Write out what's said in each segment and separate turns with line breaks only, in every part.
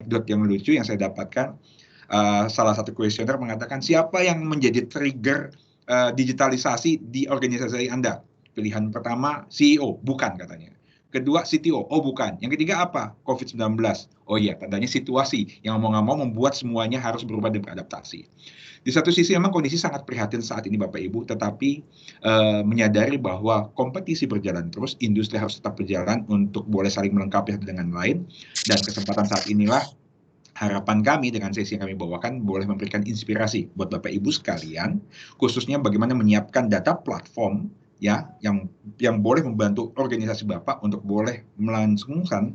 anekdot yang lucu yang saya dapatkan. Salah satu kuesioner mengatakan siapa yang menjadi trigger digitalisasi di organisasi Anda? Pilihan pertama CEO, bukan katanya. Kedua CTO, oh bukan. Yang ketiga apa? COVID-19. Oh iya, tandanya situasi yang mau nggak mau membuat semuanya harus berubah dan beradaptasi. Di satu sisi memang kondisi sangat prihatin saat ini Bapak Ibu, tetapi menyadari bahwa kompetisi berjalan terus, industri harus tetap berjalan untuk boleh saling melengkapi satu dengan lain, dan kesempatan saat inilah harapan kami dengan sesi yang kami bawakan boleh memberikan inspirasi buat Bapak Ibu sekalian, khususnya bagaimana menyiapkan data platform ya yang boleh membantu organisasi Bapak untuk boleh melangsungkan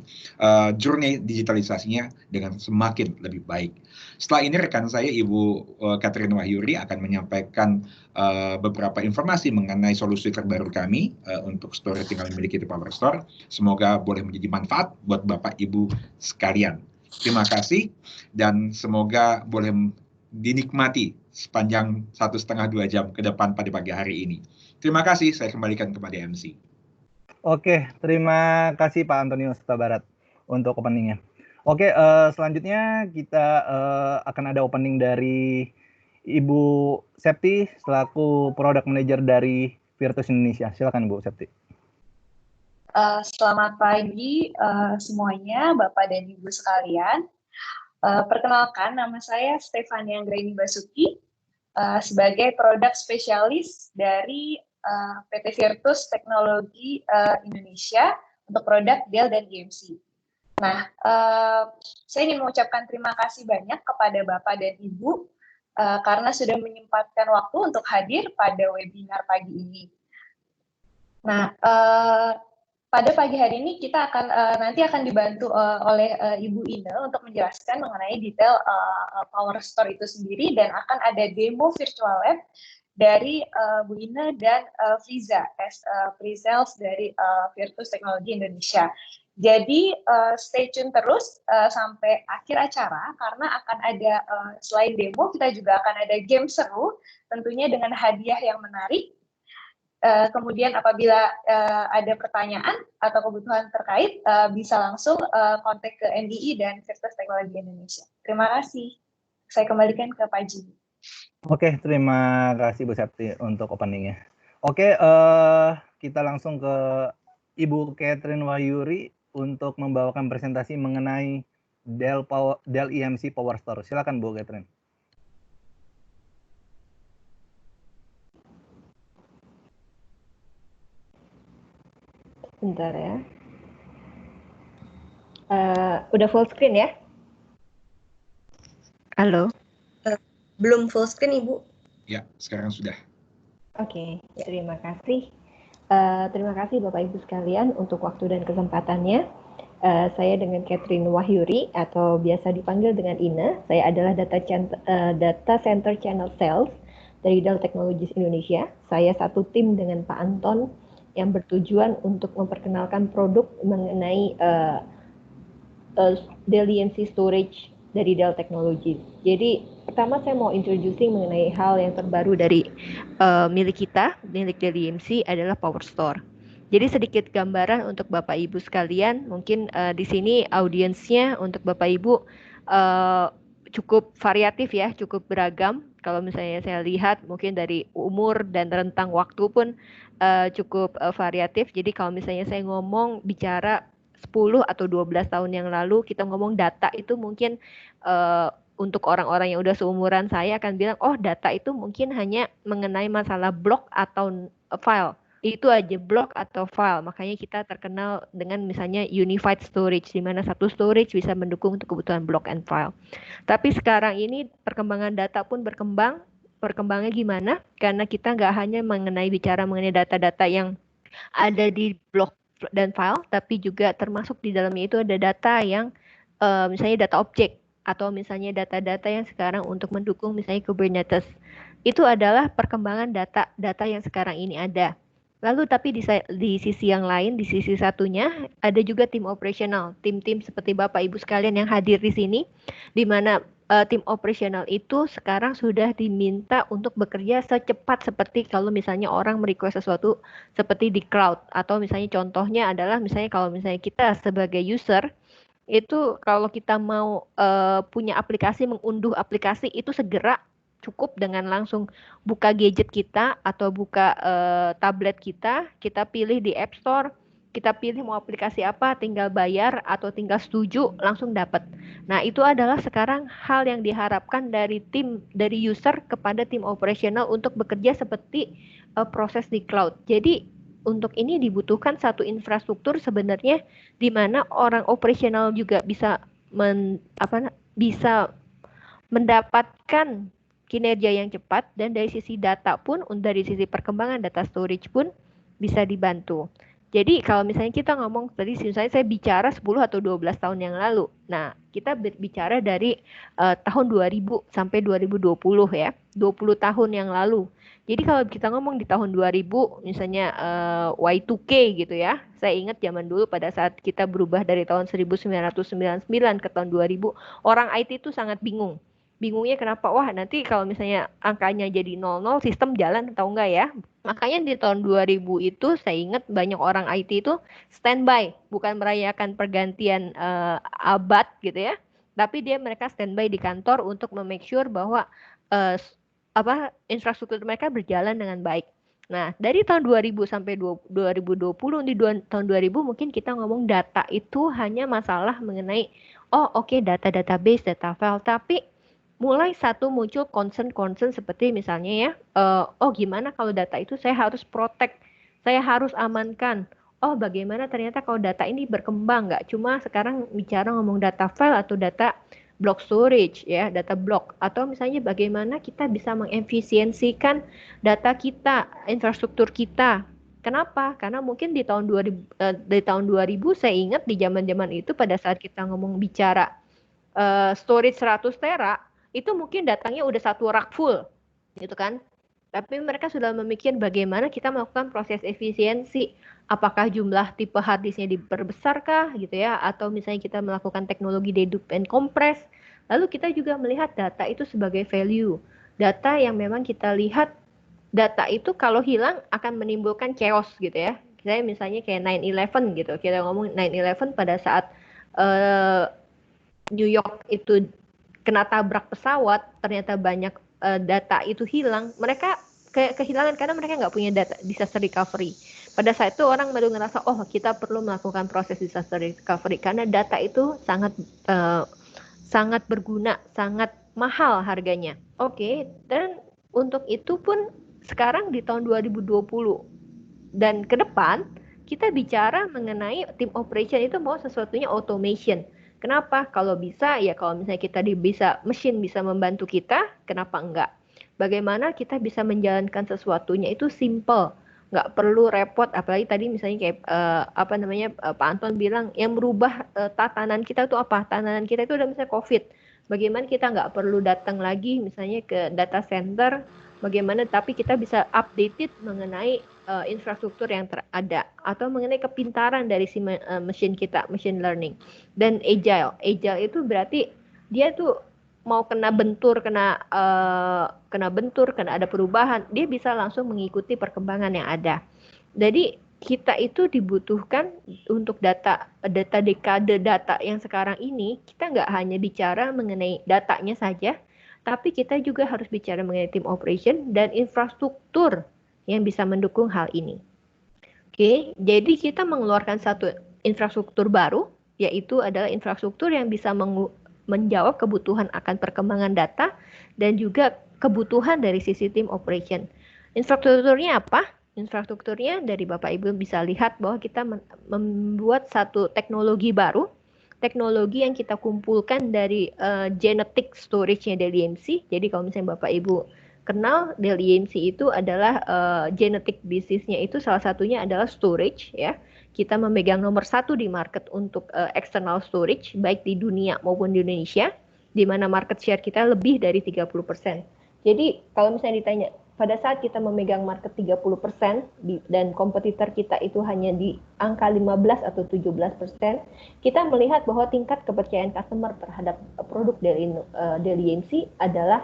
journey digitalisasinya dengan semakin lebih baik. Setelah ini rekan saya Ibu Catherine Wahyuri akan menyampaikan beberapa informasi mengenai solusi terbaru kami untuk storage yang kami miliki di Power Store. Semoga boleh menjadi manfaat buat Bapak Ibu sekalian. Terima kasih dan semoga boleh dinikmati sepanjang 1,5-2 jam ke depan pada pagi hari ini. Terima kasih, saya kembalikan kepada MC.
Oke, terima kasih Pak Antonio Huta Barat untuk openingnya. Oke, selanjutnya kita akan ada opening dari Ibu Septi selaku Product Manager dari Virtus Indonesia. Silakan Bu Septi.
Selamat pagi semuanya, Bapak dan Ibu sekalian. Perkenalkan, nama saya Stefania Anggraini Basuki sebagai produk spesialis dari PT Virtus Teknologi Indonesia untuk produk Dell dan EMC. Nah, saya ingin mengucapkan terima kasih banyak kepada Bapak dan Ibu karena sudah menyempatkan waktu untuk hadir pada webinar pagi ini. Nah, pada pagi hari ini kita akan nanti akan dibantu oleh Ibu Ine untuk menjelaskan mengenai detail Power Store itu sendiri, dan akan ada demo virtual lab dari Bu Ine dan Friza pre-sales dari Virtus Teknologi Indonesia. Jadi stay tune terus sampai akhir acara karena akan ada selain demo kita juga akan ada game seru tentunya dengan hadiah yang menarik. Kemudian apabila ada pertanyaan atau kebutuhan terkait, bisa langsung kontak ke NDI dan Virtus Teknologi Indonesia. Terima kasih. Saya kembalikan ke Pak Jimmy.
Oke, terima kasih Bu Septi untuk openingnya. Oke, kita langsung ke Ibu Catherine Wahyuri untuk membawakan presentasi mengenai Dell EMC Power Store. Silakan Bu Catherine.
Bentar ya. Udah full screen ya? Halo?
Belum full screen, Ibu.
Ya, sekarang sudah.
Oke, terima kasih. Terima kasih Bapak Ibu sekalian untuk waktu dan kesempatannya. Saya dengan Catherine Wahyuri atau biasa dipanggil dengan Ina. Saya adalah Data Center Channel Sales dari Dell Technologies Indonesia. Saya satu tim dengan Pak Anton yang bertujuan untuk memperkenalkan produk mengenai Dell EMC Storage dari Dell Technologies. Jadi pertama saya mau introducing mengenai hal yang terbaru dari milik Dell EMC adalah Power Store. Jadi sedikit gambaran untuk Bapak Ibu sekalian, mungkin di sini audiensnya untuk Bapak Ibu cukup variatif ya, cukup beragam. Kalau misalnya saya lihat mungkin dari umur dan rentang waktu pun cukup variatif. Jadi kalau misalnya saya bicara 10 atau 12 tahun yang lalu kita ngomong data itu mungkin untuk orang-orang yang udah seumuran saya akan bilang, oh data itu mungkin hanya mengenai masalah blok atau file. Itu aja, blok atau file. Makanya kita terkenal dengan misalnya unified storage, di mana satu storage bisa mendukung untuk kebutuhan block and file. Tapi sekarang ini perkembangan data pun berkembang. Perkembangannya gimana? Karena kita nggak hanya bicara mengenai data-data yang ada di blok dan file, tapi juga termasuk di dalamnya itu ada data yang misalnya data objek atau misalnya data-data yang sekarang untuk mendukung misalnya Kubernetes. Itu adalah perkembangan data yang sekarang ini ada. Lalu tapi di sisi yang lain, di sisi satunya ada juga tim operasional, tim-tim seperti Bapak Ibu sekalian yang hadir di sini, di mana tim operasional itu sekarang sudah diminta untuk bekerja secepat seperti kalau misalnya orang merequest sesuatu seperti di cloud, atau misalnya contohnya adalah misalnya kalau misalnya kita sebagai user itu kalau kita mau punya aplikasi, mengunduh aplikasi itu segera, cukup dengan langsung buka gadget kita atau buka tablet kita pilih di App Store, kita pilih mau aplikasi apa, tinggal bayar atau tinggal setuju, langsung dapat. Nah, itu adalah sekarang hal yang diharapkan dari user kepada tim operasional untuk bekerja seperti proses di cloud. Jadi untuk ini dibutuhkan satu infrastruktur sebenarnya di mana orang operasional juga bisa bisa mendapatkan kinerja yang cepat, dan dari sisi data pun, dari sisi perkembangan data storage pun bisa dibantu. Jadi kalau misalnya kita ngomong tadi, misalnya saya bicara 10 atau 12 tahun yang lalu. Nah, kita berbicara dari tahun 2000 sampai 2020 ya, 20 tahun yang lalu. Jadi kalau kita ngomong di tahun 2000, misalnya Y2K gitu ya, saya ingat zaman dulu pada saat kita berubah dari tahun 1999 ke tahun 2000, orang IT itu sangat bingung. Bingungnya kenapa? Wah, nanti kalau misalnya angkanya jadi 00, sistem jalan atau enggak ya? Makanya di tahun 2000 itu saya ingat banyak orang IT itu standby, bukan merayakan pergantian abad gitu ya, tapi mereka standby di kantor untuk memake sure bahwa infrastruktur mereka berjalan dengan baik. Nah, dari tahun 2000 sampai 2020, di tahun 2000 mungkin kita ngomong data itu hanya masalah mengenai data database, data file, tapi mulai muncul concern seperti misalnya ya, gimana kalau data itu saya harus protect, saya harus amankan. Bagaimana ternyata kalau data ini berkembang, nggak cuma sekarang bicara ngomong data file atau data block storage ya, data block, atau misalnya bagaimana kita bisa mengefisiensikan data kita, infrastruktur kita. Kenapa? Karena mungkin di tahun 2000 saya ingat di zaman-zaman itu pada saat kita ngomong bicara storage 100 tera, itu mungkin datangnya udah satu rak full gitu kan, tapi mereka sudah memikir bagaimana kita melakukan proses efisiensi, apakah jumlah tipe hard disknya diperbesarkah gitu ya, atau misalnya kita melakukan teknologi dedupe and compress. Lalu kita juga melihat data itu sebagai value, data yang memang kita lihat data itu kalau hilang akan menimbulkan chaos gitu ya. Saya misalnya kayak 9/11 gitu, kita ngomong 9/11 pada saat New York itu kena tabrak pesawat, ternyata banyak data itu hilang, mereka kehilangan karena mereka nggak punya data disaster recovery. Pada saat itu orang baru ngerasa, kita perlu melakukan proses disaster recovery karena data itu sangat berguna, sangat mahal harganya. Dan untuk itu pun sekarang di tahun 2020 dan ke depan kita bicara mengenai tim operation itu mau sesuatunya automation. Kenapa? Kalau bisa ya, kalau misalnya kita mesin bisa membantu kita, kenapa enggak? Bagaimana kita bisa menjalankan sesuatunya itu simple, nggak perlu repot. Apalagi tadi misalnya kayak Pak Anton bilang yang merubah tatanan kita itu apa? Tatanan kita itu udah misalnya COVID. Bagaimana kita nggak perlu datang lagi misalnya ke data center? Bagaimana tapi kita bisa updated mengenai infrastruktur yang ada, atau mengenai kepintaran dari si mesin kita, machine learning. Dan agile itu berarti dia tuh mau kena bentur, kena ada perubahan, dia bisa langsung mengikuti perkembangan yang ada. Jadi kita itu dibutuhkan untuk dekade data yang sekarang ini, kita nggak hanya bicara mengenai datanya saja, tapi kita juga harus bicara mengenai tim operation dan infrastruktur yang bisa mendukung hal ini. Jadi kita mengeluarkan satu infrastruktur baru, yaitu adalah infrastruktur yang bisa menjawab kebutuhan akan perkembangan data dan juga kebutuhan dari sisi tim operation. Infrastrukturnya apa? Infrastrukturnya dari Bapak Ibu bisa lihat bahwa kita membuat satu teknologi baru, teknologi yang kita kumpulkan dari genetic storage-nya Dell EMC. Jadi kalau misalnya Bapak Ibu kenal, Dell EMC itu adalah genetic business-nya itu salah satunya adalah storage ya. Kita memegang nomor 1 di market untuk external storage baik di dunia maupun di Indonesia, di mana market share kita lebih dari 30%. Jadi kalau misalnya ditanya pada saat kita memegang market 30% dan kompetitor kita itu hanya di angka 15 atau 17%, kita melihat bahwa tingkat kepercayaan customer terhadap produk Dell EMC adalah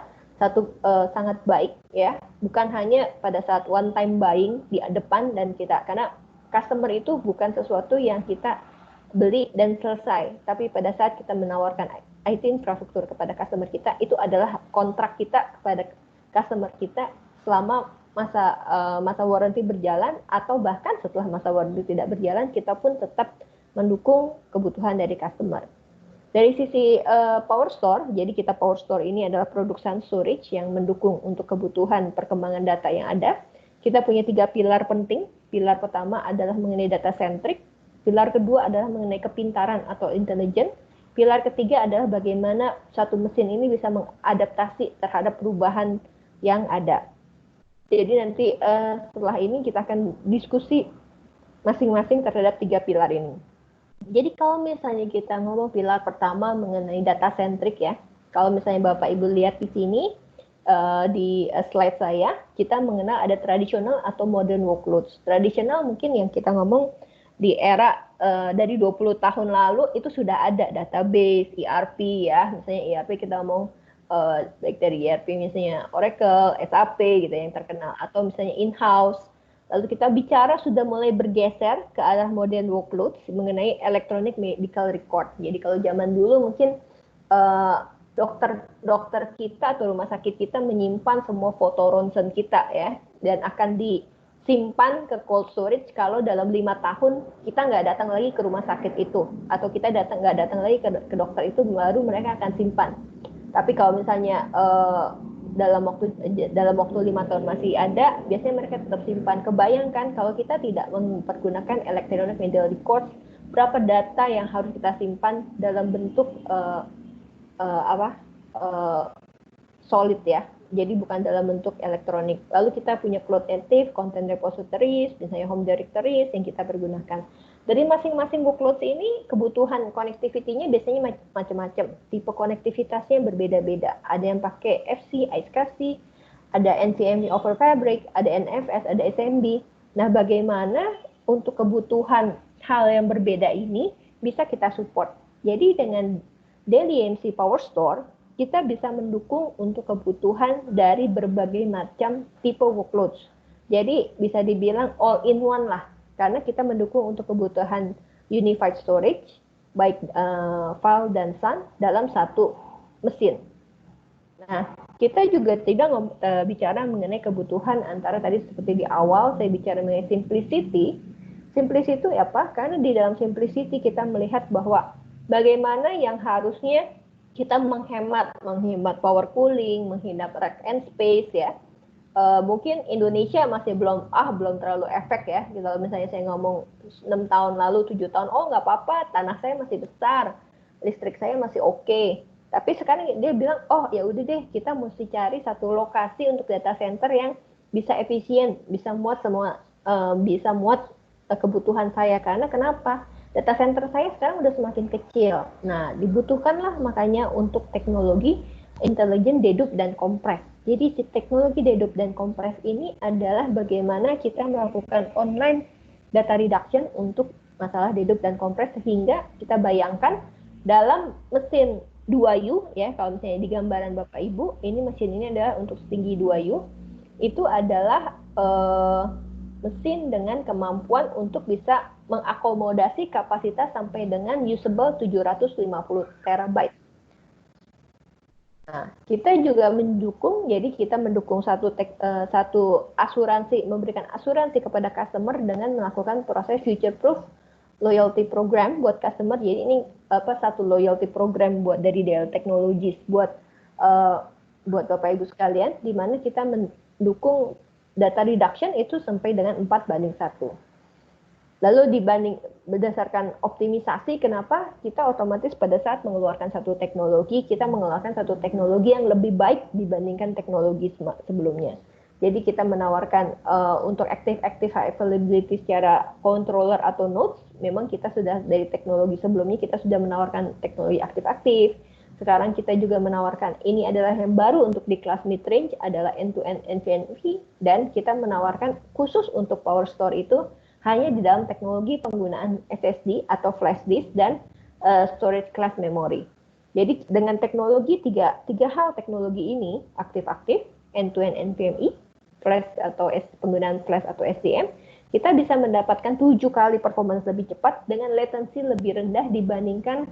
sangat baik ya, bukan hanya pada saat one time buying di depan dan kita, karena customer itu bukan sesuatu yang kita beli dan selesai. Tapi pada saat kita menawarkan IT infrastruktur kepada customer kita, itu adalah kontrak kita kepada customer kita selama masa warranty berjalan, atau bahkan setelah masa warranty tidak berjalan, kita pun tetap mendukung kebutuhan dari customer. Dari sisi Power Store, jadi kita Power Store ini adalah produk Sun Storage yang mendukung untuk kebutuhan perkembangan data yang ada. Kita punya 3 pilar penting. Pilar pertama adalah mengenai data centric, pilar kedua adalah mengenai kepintaran atau intelligent, pilar ketiga adalah bagaimana satu mesin ini bisa mengadaptasi terhadap perubahan yang ada. Jadi nanti setelah ini kita akan diskusi masing-masing terhadap 3 pilar ini. Jadi kalau misalnya kita ngomong pilar pertama mengenai data centric ya, kalau misalnya Bapak Ibu lihat di sini di slide saya, kita mengenal ada tradisional atau modern workloads. Tradisional mungkin yang kita ngomong di era dari 20 tahun lalu itu sudah ada database, ERP ya, misalnya ERP kita ngomong baik dari ERP misalnya Oracle, SAP gitu yang terkenal, atau misalnya in-house. Lalu kita bicara sudah mulai bergeser ke arah modern workloads mengenai electronic medical record. Jadi kalau zaman dulu mungkin dokter kita atau rumah sakit kita menyimpan semua foto ronsen kita ya, dan akan disimpan ke cold storage. Kalau dalam 5 tahun kita nggak datang lagi ke rumah sakit itu, atau kita nggak datang lagi ke dokter itu, baru mereka akan simpan. Tapi kalau misalnya dalam waktu 5 tahun masih ada, biasanya mereka tetap simpan. Kebayangkan kalau kita tidak mempergunakan electronic medical records, berapa data yang harus kita simpan dalam bentuk solid ya. Jadi bukan dalam bentuk elektronik. Lalu kita punya cloud native, content repositories, misalnya home directories yang kita pergunakan. Dari masing-masing workloads ini kebutuhan connectivity-nya biasanya macam-macam. Tipe konektivitasnya berbeda-beda. Ada yang pakai FC, iSCSI, ada NVMe over Fabric, ada NFS, ada SMB. Nah, bagaimana untuk kebutuhan hal yang berbeda ini bisa kita support. Jadi dengan Dell EMC Power Store, kita bisa mendukung untuk kebutuhan dari berbagai macam tipe workloads. Jadi bisa dibilang all in one lah. Karena kita mendukung untuk kebutuhan unified storage, baik file dan Sun dalam satu mesin. Nah, kita juga tidak bicara mengenai kebutuhan antara tadi seperti di awal saya bicara mengenai simplicity. Simplicity itu apa? Karena di dalam simplicity kita melihat bahwa bagaimana yang harusnya kita menghemat power cooling, menghemat rack and space ya. Mungkin Indonesia masih belum terlalu efek ya. Kalau misalnya saya ngomong 6 tahun lalu, 7 tahun, oh nggak apa-apa, tanah saya masih besar, listrik saya masih oke. Tapi sekarang dia bilang, oh ya udah deh, kita mesti cari satu lokasi untuk data center yang bisa efisien, bisa muat kebutuhan saya. Karena kenapa? Data center saya sekarang udah semakin kecil. Nah, dibutuhkanlah makanya untuk teknologi intelligent dedup dan kompres. Jadi teknologi dedup dan kompres ini adalah bagaimana kita melakukan online data reduction untuk masalah dedup dan kompres, sehingga kita bayangkan dalam mesin 2U ya, kalau misalnya di gambaran Bapak Ibu, ini mesin ini adalah untuk setinggi 2U, itu adalah mesin dengan kemampuan untuk bisa mengakomodasi kapasitas sampai dengan usable 750 terabyte. Nah, kita juga mendukung, jadi kita mendukung satu asuransi, memberikan asuransi kepada customer dengan melakukan proses future proof loyalty program buat customer. Jadi ini satu loyalty program buat dari Dell Technologies buat Bapak Ibu sekalian, di mana kita mendukung data reduction itu sampai dengan 4:1. Lalu berdasarkan optimisasi, kenapa kita otomatis pada saat mengeluarkan satu teknologi, kita mengeluarkan satu teknologi yang lebih baik dibandingkan teknologi sebelumnya. Jadi kita menawarkan untuk active high availability secara controller atau nodes, memang kita sudah dari teknologi sebelumnya kita sudah menawarkan teknologi aktif-aktif. Sekarang kita juga menawarkan, ini adalah yang baru untuk di kelas mid-range, adalah end-to-end NVMe, dan kita menawarkan khusus untuk Power Store itu hanya di dalam teknologi penggunaan SSD atau flash disk dan storage class memory. Jadi dengan teknologi tiga hal teknologi ini aktif-aktif, end-to-end NVMe, flash atau penggunaan flash atau SDM, kita bisa mendapatkan 7 kali performance lebih cepat dengan latency lebih rendah dibandingkan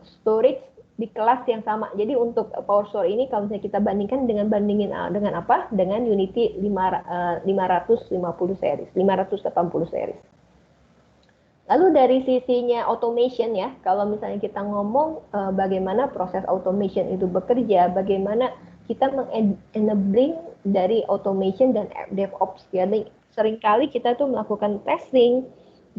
storage di kelas yang sama. Jadi untuk PowerStore ini kalau misalnya kita bandingkan dengan apa? Dengan Unity 550 series, 580 series. Lalu dari sisinya automation ya, kalau misalnya kita ngomong bagaimana proses automation itu bekerja, bagaimana kita mengenabling dari automation dan DevOps. Jadi seringkali kita tuh melakukan testing,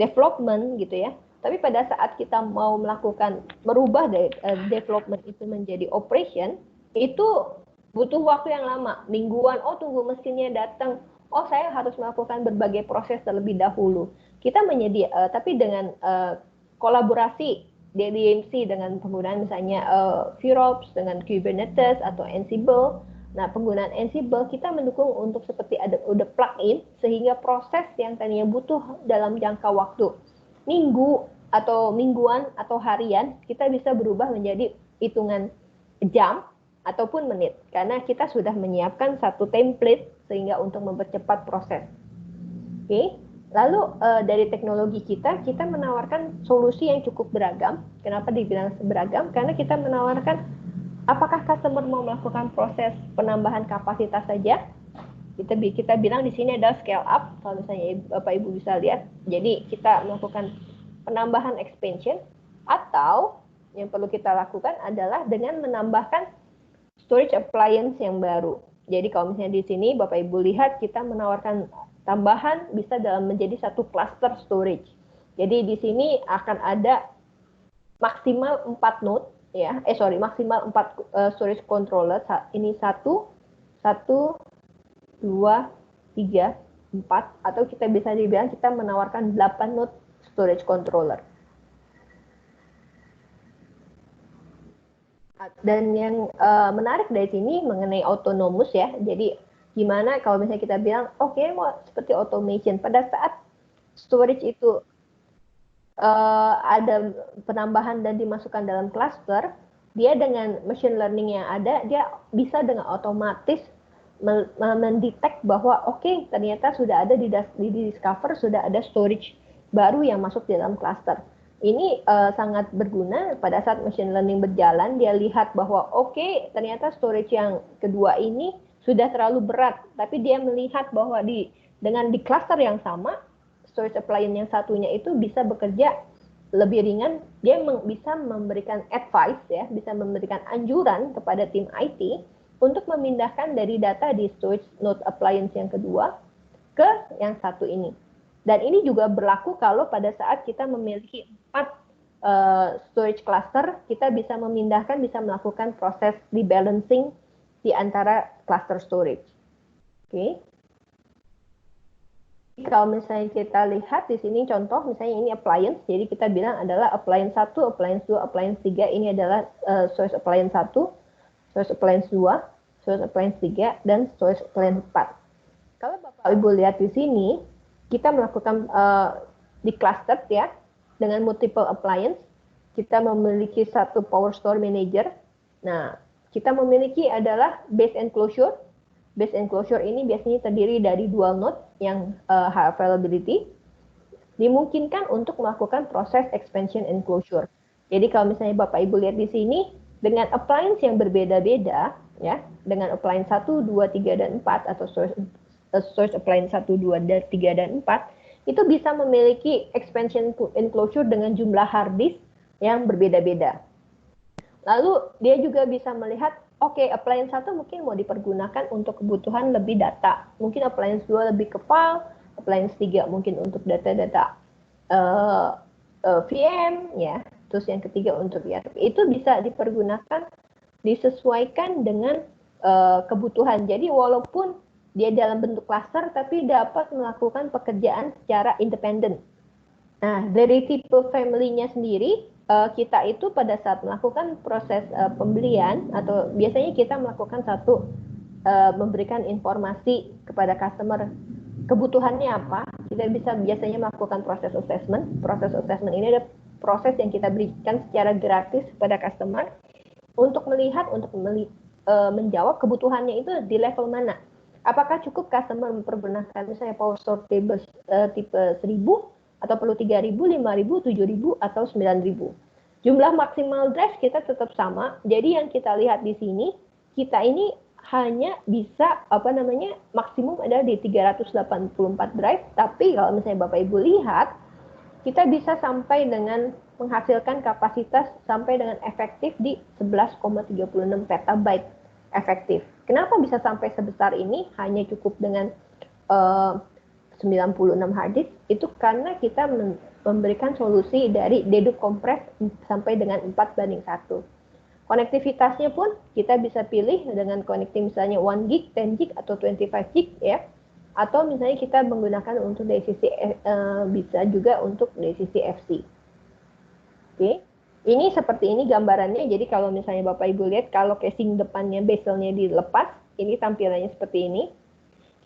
development gitu ya. Tapi pada saat kita mau merubah dari development itu menjadi operation, itu butuh waktu yang lama, mingguan. Oh, tunggu mesinnya datang. Oh, saya harus melakukan berbagai proses terlebih dahulu. Kita tapi dengan kolaborasi DMC dengan penggunaan misalnya VROPS dengan Kubernetes atau Ansible. Nah, penggunaan Ansible kita mendukung untuk seperti udah plug-in sehingga proses yang tadinya butuh dalam jangka waktu minggu atau mingguan atau harian, kita bisa berubah menjadi hitungan jam ataupun menit karena kita sudah menyiapkan satu template sehingga untuk mempercepat proses. Oke. Lalu dari teknologi kita menawarkan solusi yang cukup beragam. Kenapa dibilang beragam? Karena kita menawarkan apakah customer mau melakukan proses penambahan kapasitas saja? Kita bilang di sini ada scale up. Kalau misalnya Bapak Ibu bisa lihat. Jadi kita melakukan penambahan expansion atau yang perlu kita lakukan adalah dengan menambahkan storage appliance yang baru. Jadi kalau misalnya di sini Bapak Ibu lihat kita menawarkan tambahan bisa dalam menjadi satu cluster storage. Jadi di sini akan ada maksimal 4 node ya. Maksimal 4 storage controller. Ini 1 2 3 4 atau kita bisa dibilang kita menawarkan 8 node storage controller. Dan yang menarik dari sini mengenai autonomous ya. Jadi gimana kalau misalnya kita bilang oke, mau seperti automation pada saat storage itu ada penambahan dan dimasukkan dalam cluster, dia dengan machine learning yang ada dia bisa dengan otomatis mendetek bahwa oke, ternyata sudah ada di Discover sudah ada storage baru yang masuk di dalam cluster. Ini sangat berguna pada saat machine learning berjalan, dia lihat bahwa oke, ternyata storage yang kedua ini sudah terlalu berat, tapi dia melihat bahwa dengan di cluster yang sama, storage appliance yang satunya itu bisa bekerja lebih ringan, dia bisa memberikan advice ya, bisa memberikan anjuran kepada tim IT untuk memindahkan dari data di storage node appliance yang kedua ke yang satu ini. Dan ini juga berlaku kalau pada saat kita memiliki 4 storage cluster, kita bisa memindahkan, bisa melakukan proses rebalancing di antara cluster storage. Oke. Kalau misalnya kita lihat di sini contoh, misalnya ini appliance, jadi kita bilang adalah appliance 1, appliance 2, appliance 3, ini adalah storage appliance 1, storage appliance 2, storage appliance 3, dan storage appliance 4. Kalau Bapak Ibu lihat di sini, kita melakukan di cluster ya, dengan multiple appliance, kita memiliki satu PowerStore manager. Nah, kita memiliki adalah base enclosure. Base enclosure ini biasanya terdiri dari dual node yang high availability. Dimungkinkan untuk melakukan proses expansion enclosure. Jadi kalau misalnya Bapak Ibu lihat di sini, dengan appliance yang berbeda-beda, ya, dengan appliance 1, 2, 3, dan 4, atau storage appliance 1, 2, 3, dan 4, itu bisa memiliki expansion enclosure dengan jumlah hard disk yang berbeda-beda. Lalu dia juga bisa melihat, oke, appliance 1 mungkin mau dipergunakan untuk kebutuhan lebih data. Mungkin appliance 2 lebih ke file, appliance 3 mungkin untuk data-data VM, ya. Terus yang ketiga untuk ERP. Itu bisa dipergunakan, disesuaikan dengan kebutuhan. Jadi walaupun dia dalam bentuk cluster, tapi dapat melakukan pekerjaan secara independen. Nah, dari tipe family-nya sendiri, kita itu pada saat melakukan proses pembelian, atau biasanya kita melakukan memberikan informasi kepada customer, kebutuhannya apa, kita bisa biasanya melakukan proses assessment. Proses assessment ini adalah proses yang kita berikan secara gratis kepada customer, untuk melihat, untuk menjawab kebutuhannya itu di level mana. Apakah cukup customer mempergunakan misalnya PowerStore tables tipe 1000 atau perlu 3000, 5000, 7000 atau 9000. Jumlah maksimal drive kita tetap sama. Jadi yang kita lihat di sini, kita ini hanya bisa maksimum adalah di 384 drive, tapi kalau misalnya Bapak Ibu lihat, kita bisa sampai dengan menghasilkan kapasitas sampai dengan efektif di 11,36 petabyte efektif. Kenapa bisa sampai sebesar ini? Hanya cukup dengan 96 hard disk, itu karena kita memberikan solusi dari dedup kompres sampai dengan 4:1. Konektivitasnya pun kita bisa pilih dengan konektif misalnya 1 gig, 10 gig, atau 25 gig ya. Atau misalnya kita menggunakan untuk dari sisi bisa juga untuk dari sisi FC. Oke. Ini seperti ini gambarannya. Jadi kalau misalnya Bapak Ibu lihat, kalau casing depannya bezelnya dilepas, ini tampilannya seperti ini.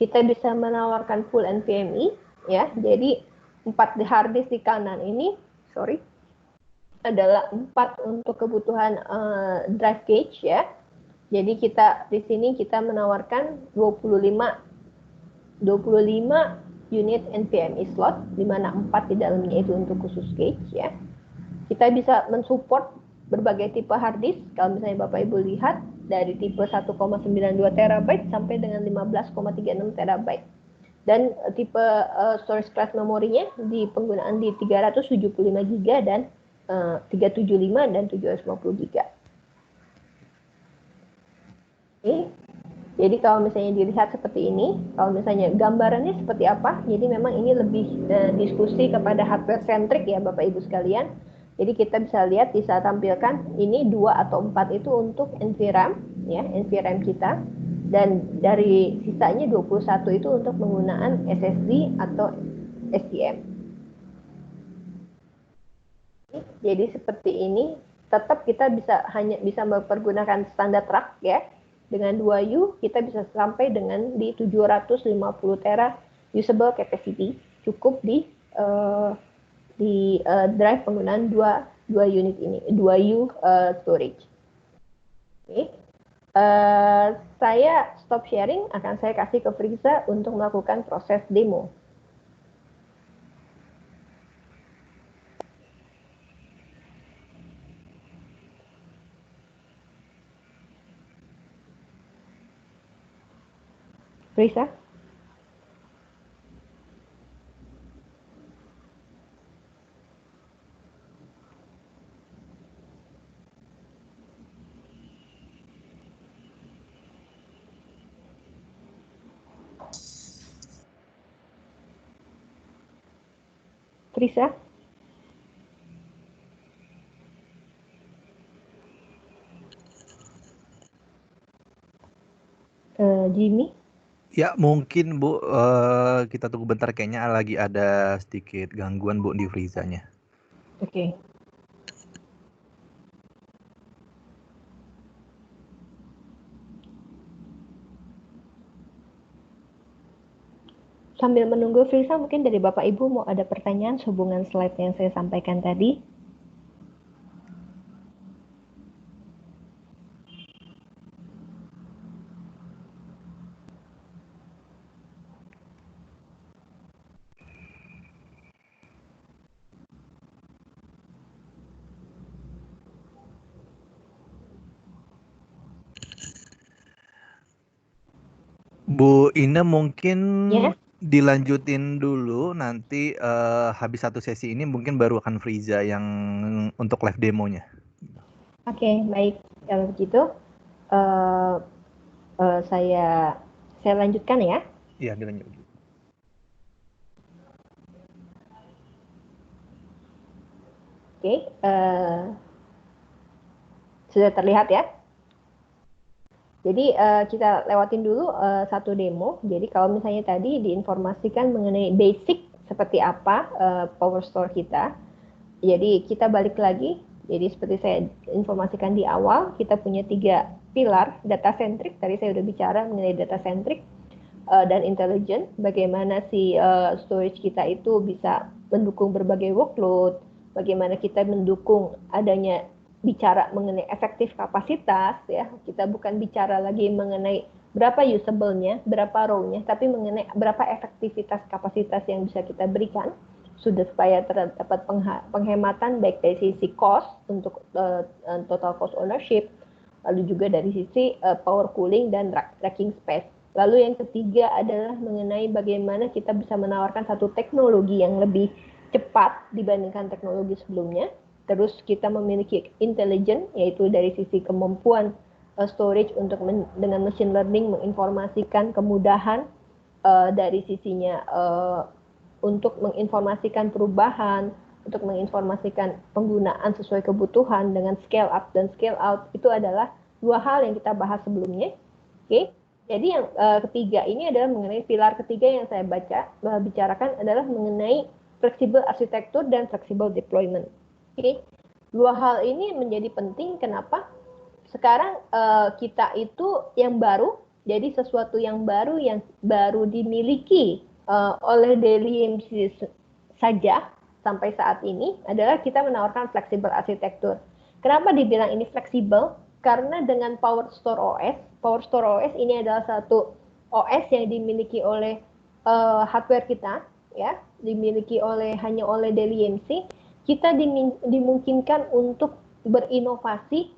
Kita bisa menawarkan full NVMe ya. Jadi 4 hard disk di kanan ini, adalah 4 untuk kebutuhan drive cache ya. Jadi kita di sini kita menawarkan 25 unit NVMe slot, di mana 4 di dalamnya itu untuk khusus cache ya. Kita bisa mensupport berbagai tipe hard disk. Kalau misalnya Bapak Ibu lihat, dari tipe 1,92 terabyte sampai dengan 15,36 terabyte. Dan tipe storage class memorinya di penggunaan di 375 GB dan 375 dan 750 GB. Oke. Jadi kalau misalnya dilihat seperti ini, kalau misalnya gambarannya seperti apa, jadi memang ini lebih diskusi kepada hardware centric ya Bapak Ibu sekalian. Jadi kita bisa lihat bisa tampilkan ini 2 atau 4 itu untuk NVRAM ya, NVRAM kita. Dan dari sisanya 21 itu untuk penggunaan SSD atau SDM. Jadi seperti ini, tetap kita hanya bisa mempergunakan standar rack ya. Dengan 2U kita bisa sampai dengan di 750 tera usable capacity, cukup di drive penggunaan 2 unit ini, 2U storage. Oke. Saya stop sharing, akan saya kasih ke Friza untuk melakukan proses demo. Friza? Frisa? Jimmy?
Ya mungkin Bu, kita tunggu bentar, kayaknya lagi ada sedikit gangguan Bu di Frizanya.
Oke. Sambil menunggu Friza, mungkin dari Bapak Ibu mau ada pertanyaan sehubungan slide yang saya sampaikan tadi?
Bu Ina mungkin
Ya.
dilanjutin dulu, nanti habis satu sesi ini mungkin baru akan Friza yang untuk live demonya.
Oke, baik. Kalau begitu, saya lanjutkan ya.
Iya, dilanjut.
Oke, sudah terlihat ya. Jadi kita lewatin dulu satu demo. Jadi kalau misalnya tadi diinformasikan mengenai basic seperti apa power store kita. Jadi kita balik lagi. Jadi seperti saya informasikan di awal, kita punya 3 pilar data centric. Tadi saya sudah bicara mengenai data centric dan intelligent. Bagaimana si storage kita itu bisa mendukung berbagai workload. Bagaimana kita mendukung adanya bicara mengenai efektif kapasitas ya, kita bukan bicara lagi mengenai berapa usable-nya, berapa row-nya, tapi mengenai berapa efektivitas kapasitas yang bisa kita berikan, sudah supaya terdapat penghematan baik dari sisi cost untuk total cost ownership, lalu juga dari sisi power cooling dan racking space. Lalu yang ketiga adalah mengenai bagaimana kita bisa menawarkan satu teknologi yang lebih cepat dibandingkan teknologi sebelumnya. Terus kita memiliki intelligence, yaitu dari sisi kemampuan storage untuk dengan machine learning menginformasikan kemudahan dari sisinya untuk menginformasikan perubahan, untuk menginformasikan penggunaan sesuai kebutuhan dengan scale up dan scale out. Itu adalah dua hal yang kita bahas sebelumnya. Oke. Jadi yang ketiga ini adalah mengenai pilar ketiga yang saya bicarakan adalah mengenai flexible arsitektur dan flexible deployment. Oke. Dua hal ini menjadi penting. Kenapa? Sekarang kita itu yang baru, jadi sesuatu yang baru dimiliki oleh DLYMC saja sampai saat ini adalah kita menawarkan flexible arsitektur. Kenapa dibilang ini fleksibel? Karena dengan Power Store OS ini adalah satu OS yang dimiliki oleh hardware kita, ya, dimiliki hanya oleh DLYMC. Kita dimungkinkan untuk berinovasi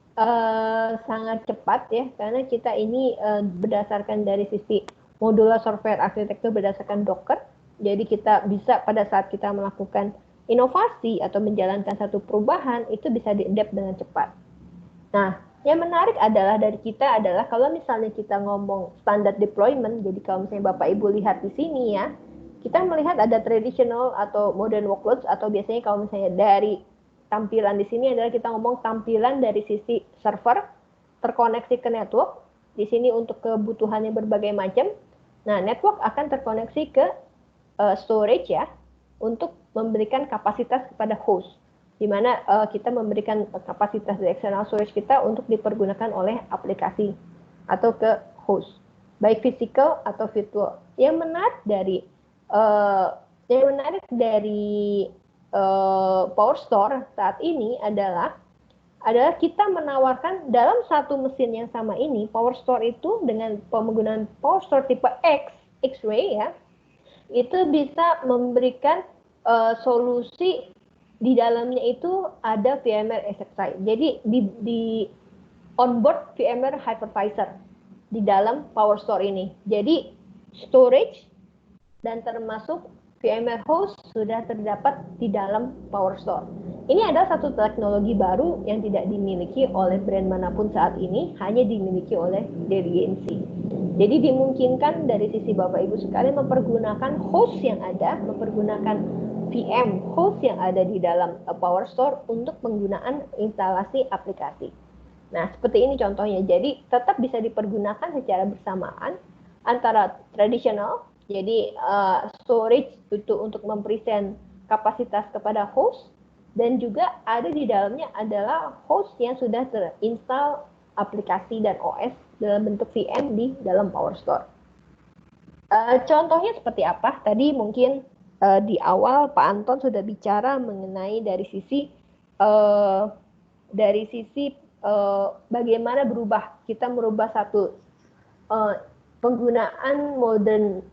sangat cepat ya, karena kita ini berdasarkan dari sisi modular software arsitektur berdasarkan Docker. Jadi kita bisa pada saat kita melakukan inovasi atau menjalankan satu perubahan itu bisa di-adapt dengan cepat. Nah, yang menarik adalah dari kita adalah kalau misalnya kita ngomong standar deployment, jadi kalau misalnya Bapak Ibu lihat di sini ya, kita melihat ada traditional atau modern workloads, atau biasanya kalau misalnya dari tampilan di sini adalah kita ngomong tampilan dari sisi server terkoneksi ke network. Di sini untuk kebutuhannya berbagai macam. Nah, network akan terkoneksi ke storage ya, untuk memberikan kapasitas kepada host, di mana kita memberikan kapasitas dari external storage kita untuk dipergunakan oleh aplikasi atau ke host, baik physical atau virtual. Yang menarik dari Power Store saat ini adalah kita menawarkan dalam satu mesin yang sama ini, Power Store itu dengan penggunaan Power Store tipe X-Ray ya, itu bisa memberikan solusi di dalamnya itu ada VMware ESXi. Jadi di onboard VMware Hypervisor di dalam Power Store ini. Jadi storage dan termasuk VMware host sudah terdapat di dalam Power Store. Ini adalah satu teknologi baru yang tidak dimiliki oleh brand manapun saat ini, hanya dimiliki oleh DLYMC. Jadi dimungkinkan dari sisi Bapak Ibu sekalian mempergunakan host yang ada, mempergunakan VM host yang ada di dalam Power Store untuk penggunaan instalasi aplikasi. Nah, seperti ini contohnya. Jadi tetap bisa dipergunakan secara bersamaan antara tradisional, jadi storage itu untuk mempresent kapasitas kepada host, dan juga ada di dalamnya adalah host yang sudah terinstall aplikasi dan OS dalam bentuk VM di dalam Power Store. Contohnya seperti apa? Tadi mungkin di awal Pak Anton sudah bicara mengenai dari sisi bagaimana kita merubah satu penggunaan modern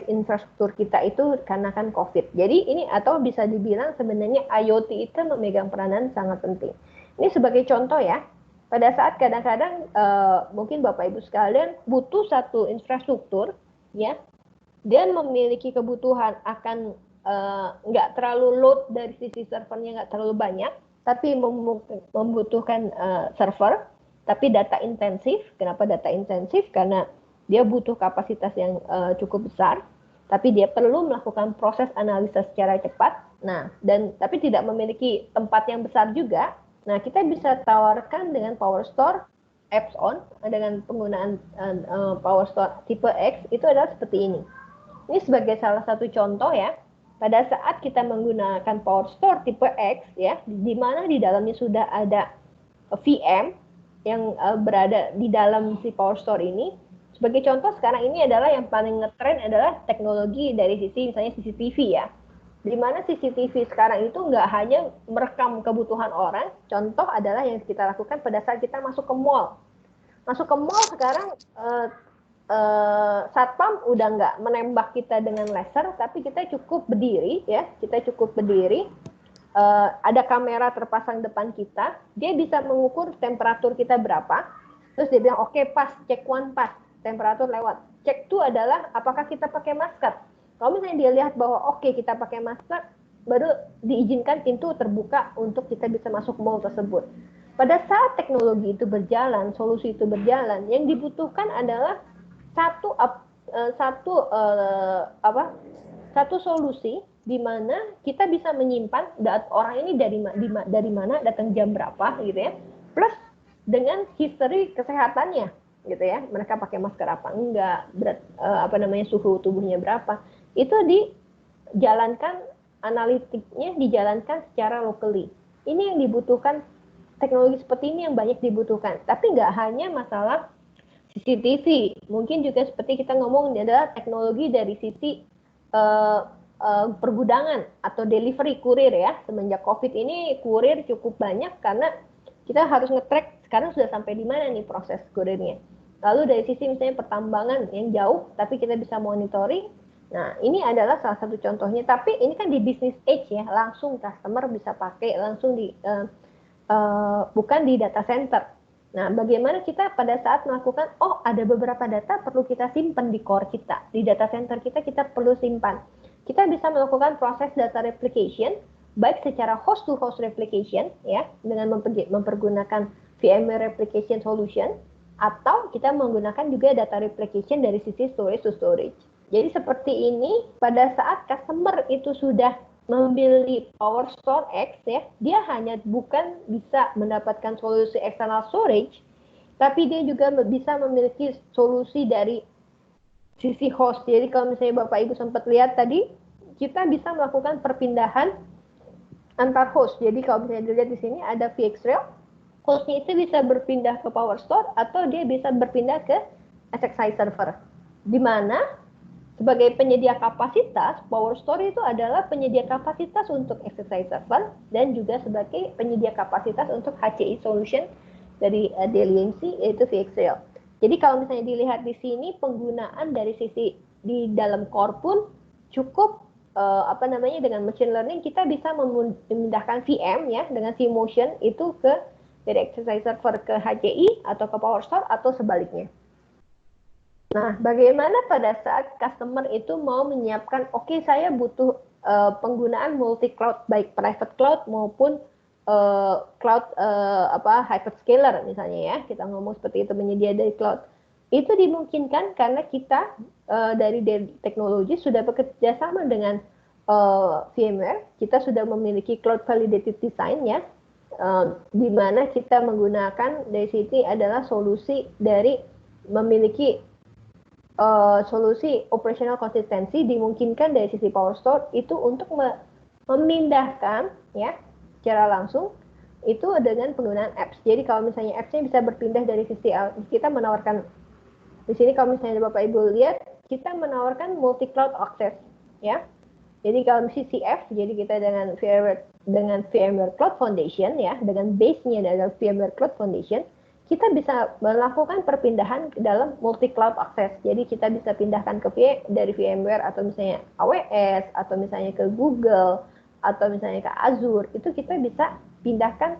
infrastruktur kita itu karena kan COVID. Jadi ini atau bisa dibilang sebenarnya IoT itu memegang peranan sangat penting. Ini sebagai contoh ya, pada saat kadang-kadang mungkin Bapak Ibu sekalian butuh satu infrastruktur ya, dan memiliki kebutuhan akan nggak terlalu load dari sisi servernya nggak terlalu banyak, tapi membutuhkan server, tapi data intensif. Kenapa data intensif? Karena dia butuh kapasitas yang cukup besar, tapi dia perlu melakukan proses analisa secara cepat. Nah, tapi tidak memiliki tempat yang besar juga. Nah, kita bisa tawarkan dengan Power Store Apps On dengan penggunaan Power Store tipe X itu adalah seperti ini. Ini sebagai salah satu contoh ya. Pada saat kita menggunakan Power Store tipe X ya, di mana di dalamnya sudah ada VM yang berada di dalam si Power Store ini. Sebagai contoh sekarang ini adalah yang paling ngetren adalah teknologi dari sisi misalnya CCTV ya. Di mana CCTV sekarang itu nggak hanya merekam kebutuhan orang, contoh adalah yang kita lakukan pada saat kita masuk ke mall. Masuk ke mall sekarang satpam udah nggak menembak kita dengan laser, tapi kita cukup berdiri ya, ada kamera terpasang depan kita, dia bisa mengukur temperatur kita berapa, terus dia bilang oke, pas, cek one pas, temperatur lewat. Cek 2 adalah apakah kita pakai masker. Kalau misalnya dia lihat bahwa oke, kita pakai masker, baru diizinkan pintu terbuka untuk kita bisa masuk mall tersebut. Pada saat teknologi itu berjalan, solusi itu berjalan, yang dibutuhkan adalah satu solusi di mana kita bisa menyimpan orang ini dari mana, datang jam berapa gitu ya, plus dengan history kesehatannya gitu ya, mereka pakai masker apa enggak, suhu tubuhnya berapa, itu dijalankan, analitiknya dijalankan secara locally. Ini yang dibutuhkan, teknologi seperti ini yang banyak dibutuhkan. Tapi nggak hanya masalah CCTV, mungkin juga seperti kita ngomong adalah teknologi dari sisi pergudangan atau delivery, kurir ya. Semenjak COVID ini kurir cukup banyak karena kita harus nge-track sekarang sudah sampai di mana nih proses kurirnya. Lalu dari sisi misalnya pertambangan yang jauh, tapi kita bisa monitoring. Nah, ini adalah salah satu contohnya. Tapi ini kan di business age ya, langsung customer bisa pakai langsung bukan di data center. Nah, bagaimana kita pada saat melakukan, ada beberapa data perlu kita simpan di core kita, di data center kita perlu simpan. Kita bisa melakukan proses data replication, baik secara host-to-host replication, ya, dengan mempergunakan VMware Replication Solution, atau kita menggunakan juga data replication dari sisi storage to storage. Jadi seperti ini, pada saat customer itu sudah membeli PowerStore X ya, dia hanya bukan bisa mendapatkan solusi external storage, tapi dia juga bisa memiliki solusi dari sisi host. Jadi kalau misalnya Bapak Ibu sempat lihat tadi, kita bisa melakukan perpindahan antar host. Jadi kalau misalnya dilihat di sini ada VxRail, hostnya itu bisa berpindah ke PowerStore atau dia bisa berpindah ke SXI server. Di mana sebagai penyedia kapasitas, PowerStore itu adalah penyedia kapasitas untuk SSI server dan juga sebagai penyedia kapasitas untuk HCI solution dari DLMC, yaitu VxRail. Jadi kalau misalnya dilihat di sini, penggunaan dari sisi di dalam core pun cukup dengan machine learning kita bisa memindahkan VM ya dengan vMotion itu dari SSI server ke HCI atau ke PowerStore atau sebaliknya. Nah, bagaimana pada saat customer itu mau menyiapkan, saya butuh penggunaan multi cloud, baik private cloud maupun cloud hyperscaler misalnya ya, kita ngomong seperti itu, menyedia dari cloud. Itu dimungkinkan karena kita dari teknologi sudah bekerja sama dengan VMware, kita sudah memiliki cloud validated design ya, di mana kita menggunakan dari sini adalah solusi dari memiliki solusi operational consistency, dimungkinkan dari sisi PowerStore itu untuk memindahkan ya secara langsung itu dengan penggunaan apps. Jadi kalau misalnya apps-nya bisa berpindah dari sisi, kita menawarkan di sini, kalau misalnya Bapak Ibu lihat, kita menawarkan multi cloud access ya. Jadi kalau CCF, jadi kita dengan VMware Cloud Foundation ya, dengan base-nya adalah VMware Cloud Foundation, kita bisa melakukan perpindahan ke dalam multi cloud access. Jadi kita bisa pindahkan dari VMware atau misalnya AWS atau misalnya ke Google atau misalnya ke Azure, itu kita bisa pindahkan,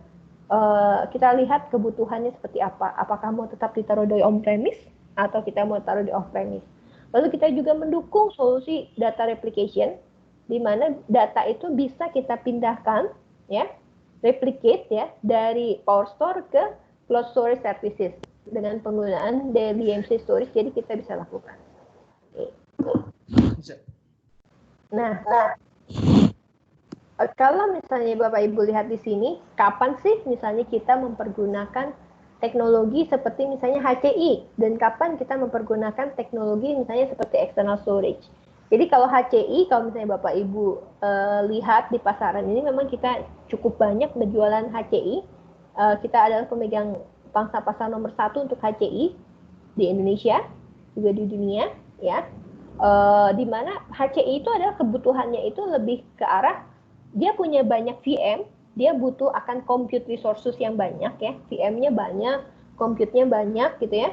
kita lihat kebutuhannya seperti apa. Apakah mau tetap ditaruh di on-premise atau kita mau taruh di off-premise. Lalu kita juga mendukung solusi data replication, di mana data itu bisa kita pindahkan ya, replicate ya, dari PowerStore ke cloud storage services dengan penggunaan DLMC storage, jadi kita bisa lakukan. Nah, kalau misalnya Bapak Ibu lihat di sini, kapan sih misalnya kita mempergunakan teknologi seperti misalnya HCI, dan kapan kita mempergunakan teknologi misalnya seperti external storage. Jadi kalau HCI, kalau misalnya Bapak Ibu lihat di pasaran ini, memang kita cukup banyak berjualan HCI. Kita adalah pemegang pangsa pasar nomor 1 untuk HCI di Indonesia, juga di dunia, ya. Di mana HCI itu adalah kebutuhannya itu lebih ke arah, dia punya banyak VM, dia butuh akan compute resources yang banyak ya, VM-nya banyak, compute-nya banyak gitu ya,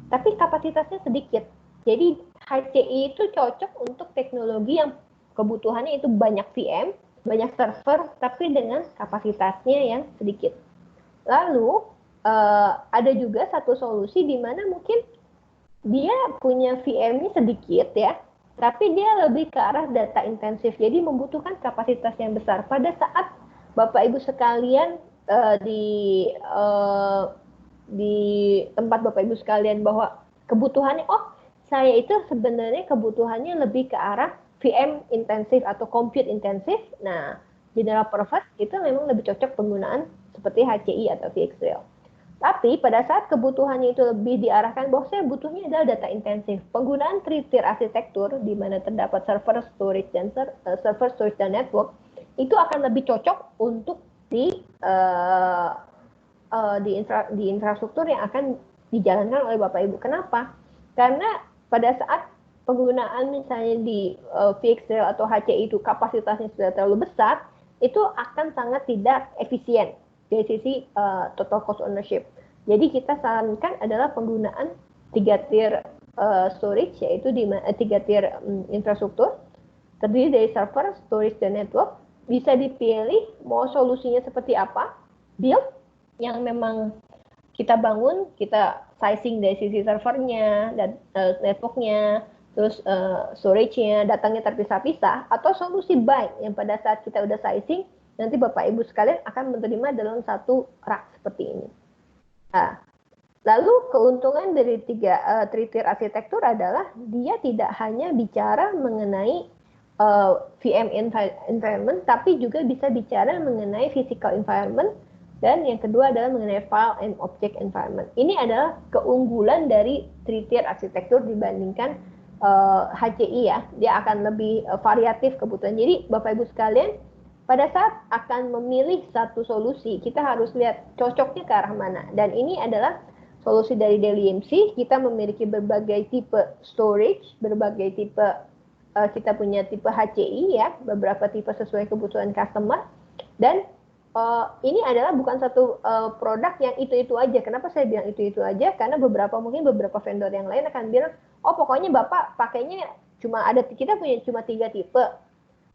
tapi kapasitasnya sedikit. Jadi HCI itu cocok untuk teknologi yang kebutuhannya itu banyak VM, banyak server, tapi dengan kapasitasnya yang sedikit. Lalu ada juga satu solusi di mana mungkin dia punya VM-nya sedikit ya, tapi dia lebih ke arah data intensif, jadi membutuhkan kapasitas yang besar. Pada saat Bapak Ibu sekalian di tempat Bapak Ibu sekalian bahwa kebutuhannya, saya itu sebenarnya kebutuhannya lebih ke arah VM intensif atau compute intensif. Nah, general purpose itu memang lebih cocok penggunaan seperti HCI atau VxRail. Tapi pada saat kebutuhannya itu lebih diarahkan bahwa saya butuhnya adalah data intensif, penggunaan three-tier arsitektur di mana terdapat server, storage, dan network itu akan lebih cocok untuk di infrastruktur yang akan dijalankan oleh Bapak Ibu. Kenapa? Karena pada saat penggunaan misalnya di VxRail atau HCI itu kapasitasnya sudah terlalu besar, itu akan sangat tidak efisien dari sisi total cost ownership. Jadi kita sarankan adalah penggunaan 3-tier storage, yaitu di 3-tier infrastruktur, terdiri dari server, storage, dan network. Bisa dipilih mau solusinya seperti apa, build yang memang kita bangun, kita sizing dari sisi servernya, dan networknya, terus storage-nya, datangnya terpisah-pisah, atau solusi buy yang pada saat kita udah sizing, nanti Bapak Ibu sekalian akan menerima dalam satu rak seperti ini. Nah, lalu keuntungan dari three-tier arsitektur adalah dia tidak hanya bicara mengenai VM environment, tapi juga bisa bicara mengenai physical environment, dan yang kedua adalah mengenai file and object environment. Ini adalah keunggulan dari three-tier arsitektur dibandingkan HCI ya. Dia akan lebih variatif kebutuhan. Jadi Bapak Ibu sekalian, pada saat akan memilih satu solusi, kita harus lihat cocoknya ke arah mana. Dan ini adalah solusi dari Dell EMC. Kita memiliki berbagai tipe storage, berbagai tipe, kita punya tipe HCI ya, beberapa tipe sesuai kebutuhan customer. Dan ini adalah bukan satu produk yang itu-itu aja. Kenapa saya bilang itu-itu aja? Karena mungkin beberapa vendor yang lain akan bilang, pokoknya Bapak pakainya kita punya cuma 3 tipe.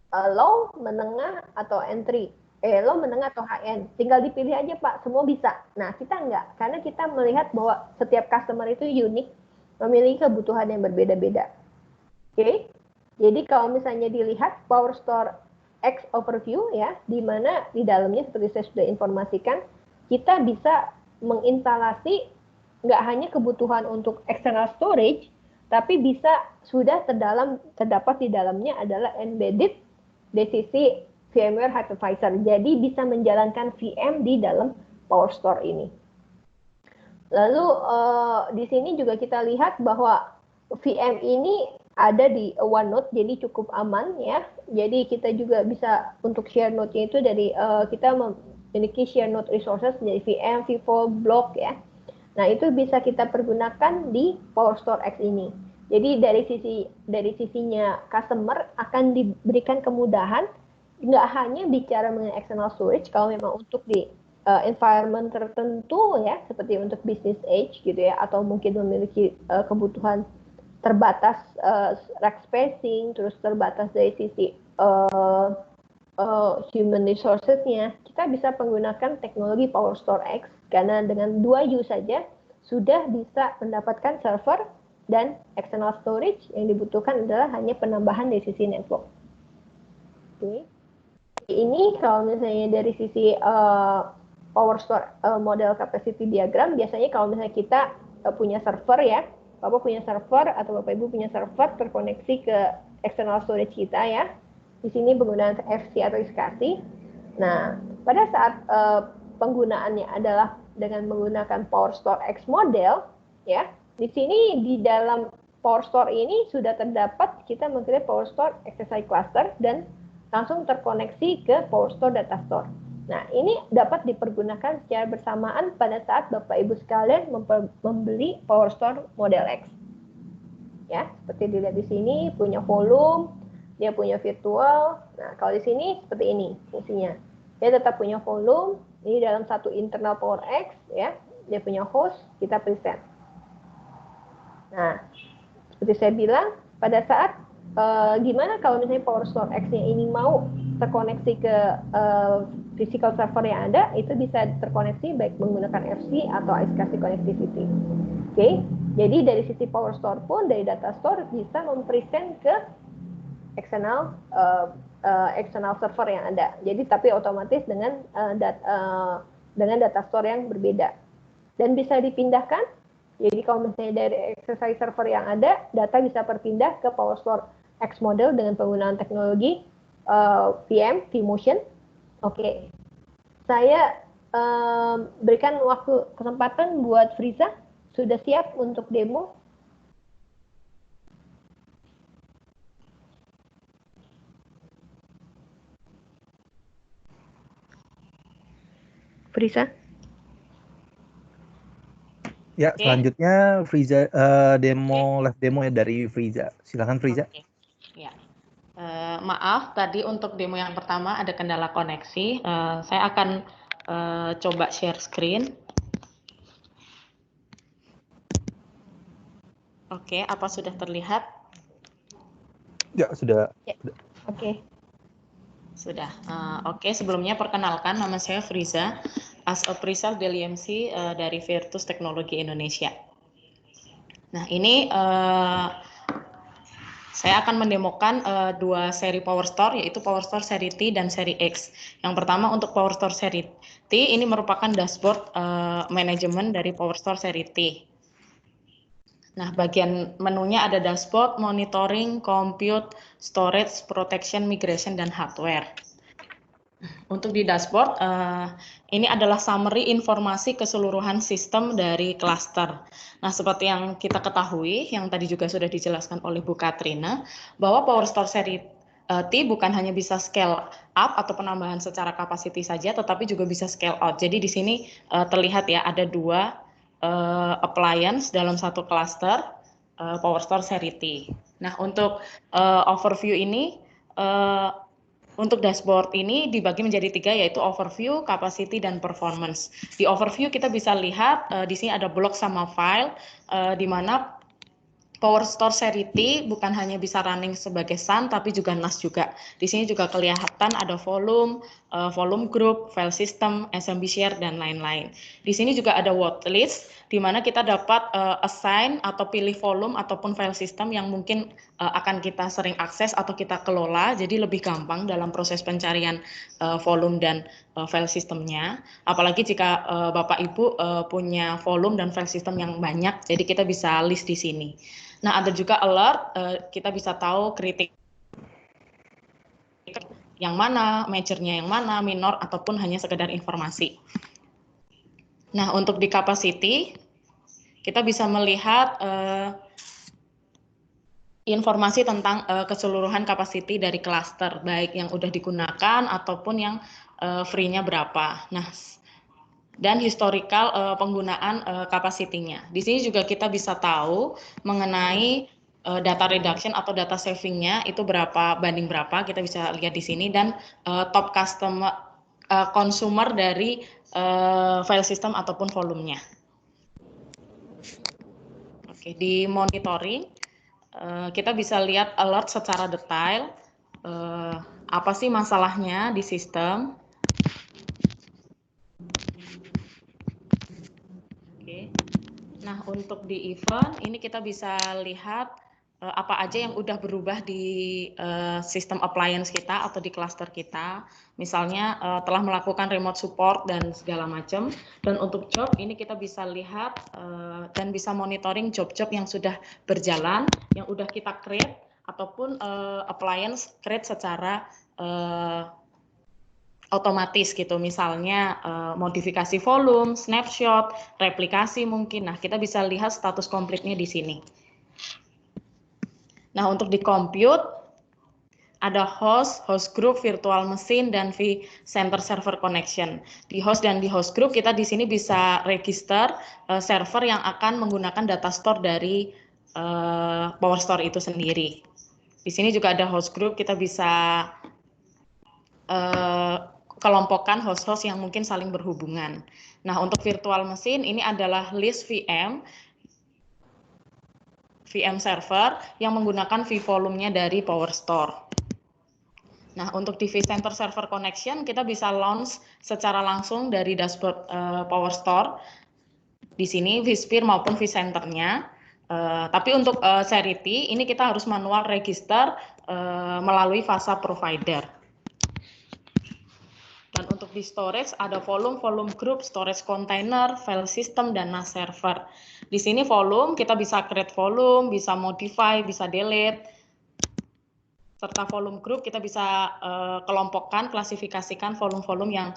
Low, menengah, atau entry. Low, menengah, atau high-end. Tinggal dipilih aja Pak, semua bisa. Nah, kita enggak. Karena kita melihat bahwa setiap customer itu unik, memiliki kebutuhan yang berbeda-beda. Oke? Jadi kalau misalnya dilihat PowerStore X overview ya, di mana di dalamnya seperti saya sudah informasikan, kita bisa menginstalasi nggak hanya kebutuhan untuk external storage, tapi bisa sudah terdapat di dalamnya adalah embedded dari sisi VMware Hypervisor. Jadi bisa menjalankan VM di dalam PowerStore ini. Lalu di sini juga kita lihat bahwa VM ini ada di OneNote, jadi cukup aman ya. Jadi kita juga bisa untuk share note-nya itu dari kita memiliki share note resources dari VM, Vivo, Block ya. Nah itu bisa kita pergunakan di PowerStore X ini. Jadi dari sisinya customer akan diberikan kemudahan, nggak hanya bicara mengenai external storage kalau memang untuk di environment tertentu ya, seperti untuk business age gitu ya, atau mungkin memiliki kebutuhan terbatas rack spacing, terus terbatas dari sisi human resources-nya, kita bisa menggunakan teknologi PowerStore X karena dengan 2U saja sudah bisa mendapatkan server dan external storage. Yang dibutuhkan adalah hanya penambahan dari sisi network. Oke. Ini kalau misalnya dari sisi PowerStore model capacity diagram, biasanya kalau misalnya kita punya server ya, Bapak punya server atau Bapak Ibu punya server terkoneksi ke external storage kita ya. Di sini penggunaan FC atau XKC. Nah, pada saat penggunaannya adalah dengan menggunakan PowerStore X model ya. Di sini di dalam PowerStore ini sudah terdapat kita mengkreat PowerStore XSI cluster dan langsung terkoneksi ke PowerStore Data Store. Nah, ini dapat dipergunakan secara bersamaan pada saat Bapak Ibu sekalian membeli PowerStore Model X. Ya, seperti dilihat di sini punya volume, dia punya virtual. Nah, kalau di sini seperti ini fungsinya. Dia tetap punya volume, ini dalam satu internal PowerX ya. Dia punya host, kita preset. Nah, seperti saya bilang, pada saat gimana kalau misalnya PowerStore X-nya ini mau terkoneksi ke physical server yang ada, itu bisa terkoneksi baik menggunakan FC atau iSCSI connectivity. Oke, jadi dari sisi PowerStore pun, dari data store bisa mempresent ke external server yang ada. Jadi tapi otomatis dengan data store yang berbeda. Dan bisa dipindahkan. Jadi kalau misalnya dari exercise server yang ada, data bisa berpindah ke PowerStore X model dengan penggunaan teknologi VM, vMotion. Oke, saya berikan waktu kesempatan buat Friza. Sudah siap untuk demo? Friza?
Ya, selanjutnya Friza live demo ya dari Friza. Silakan Friza.
Ya. Maaf, tadi untuk demo yang pertama ada kendala koneksi. Saya akan coba share screen. Oke, apa sudah terlihat?
Ya, sudah.
Ya. Oke.
Sudah. Oke, sebelumnya perkenalkan, nama saya Friza, as a pre-sales dari EMC dari Virtus Teknologi Indonesia. Nah, ini saya akan mendemokan dua seri PowerStore, yaitu PowerStore seri T dan seri X. Yang pertama untuk PowerStore seri T, ini merupakan dashboard manajemen dari PowerStore seri T. Nah, bagian menunya ada dashboard, monitoring, compute, storage, protection, migration, dan hardware. Untuk di dashboard, ini adalah summary informasi keseluruhan sistem dari cluster. Nah, seperti yang kita ketahui, yang tadi juga sudah dijelaskan oleh Bu Katrina, bahwa PowerStore seri T bukan hanya bisa scale up atau penambahan secara capacity saja, tetapi juga bisa scale out. Jadi di sini terlihat ya, ada dua appliance dalam satu cluster PowerStore seri T. Nah, untuk overview ini, untuk dashboard ini dibagi menjadi tiga, yaitu overview, capacity, dan performance. Di overview kita bisa lihat di sini ada blok sama file, di mana PowerStore seri T bukan hanya bisa running sebagai SAN, tapi juga NAS juga. Di sini juga kelihatan ada volume, volume group, file system, SMB share, dan lain-lain. Di sini juga ada watchlist, di mana kita dapat assign atau pilih volume ataupun file system yang mungkin akan kita sering akses atau kita kelola, jadi lebih gampang dalam proses pencarian volume dan file systemnya. Apalagi jika Bapak Ibu punya volume dan file system yang banyak, jadi kita bisa list di sini. Nah, ada juga alert, kita bisa tahu kritik yang mana, majornya yang mana, minor, ataupun hanya sekedar informasi. Nah, untuk di capacity, kita bisa melihat informasi tentang keseluruhan capacity dari cluster, baik yang udah digunakan ataupun yang free-nya berapa. Nah, dan historical penggunaan capacity-nya. Di sini juga kita bisa tahu mengenai data reduction atau data saving-nya itu berapa banding berapa, kita bisa lihat di sini, dan top customer consumer dari file system ataupun volumenya. Oke, di monitoring kita bisa lihat alert secara detail, apa sih masalahnya di sistem. Nah, untuk di event ini kita bisa lihat apa aja yang udah berubah di sistem appliance kita atau di cluster kita. Misalnya telah melakukan remote support dan segala macam. Dan untuk job ini kita bisa lihat dan bisa monitoring job-job yang sudah berjalan, yang udah kita create ataupun appliance create secara otomatis gitu, misalnya modifikasi volume, snapshot, replikasi mungkin. Nah, kita bisa lihat status komplitnya di sini. Nah, untuk di compute ada host group, virtual machine, dan vCenter server connection. Di host dan di host group kita di sini bisa register server yang akan menggunakan data store dari PowerStore itu sendiri. Di sini juga ada host group, kita bisa kelompokkan host-host yang mungkin saling berhubungan. Nah, untuk virtual machine ini adalah list VM VM server yang menggunakan vVolume-nya dari PowerStore. Nah, untuk di vCenter Server Connection, kita bisa launch secara langsung dari dashboard PowerStore. Di sini vSphere maupun vCenter-nya. Tapi untuk seri T, ini kita harus manual register melalui Fasa Provider. Dan untuk di storage ada volume, volume group, storage container, file system, dan NAS server. Di sini volume, kita bisa create volume, bisa modify, bisa delete. Serta volume group kita bisa kelompokkan, klasifikasikan volume-volume yang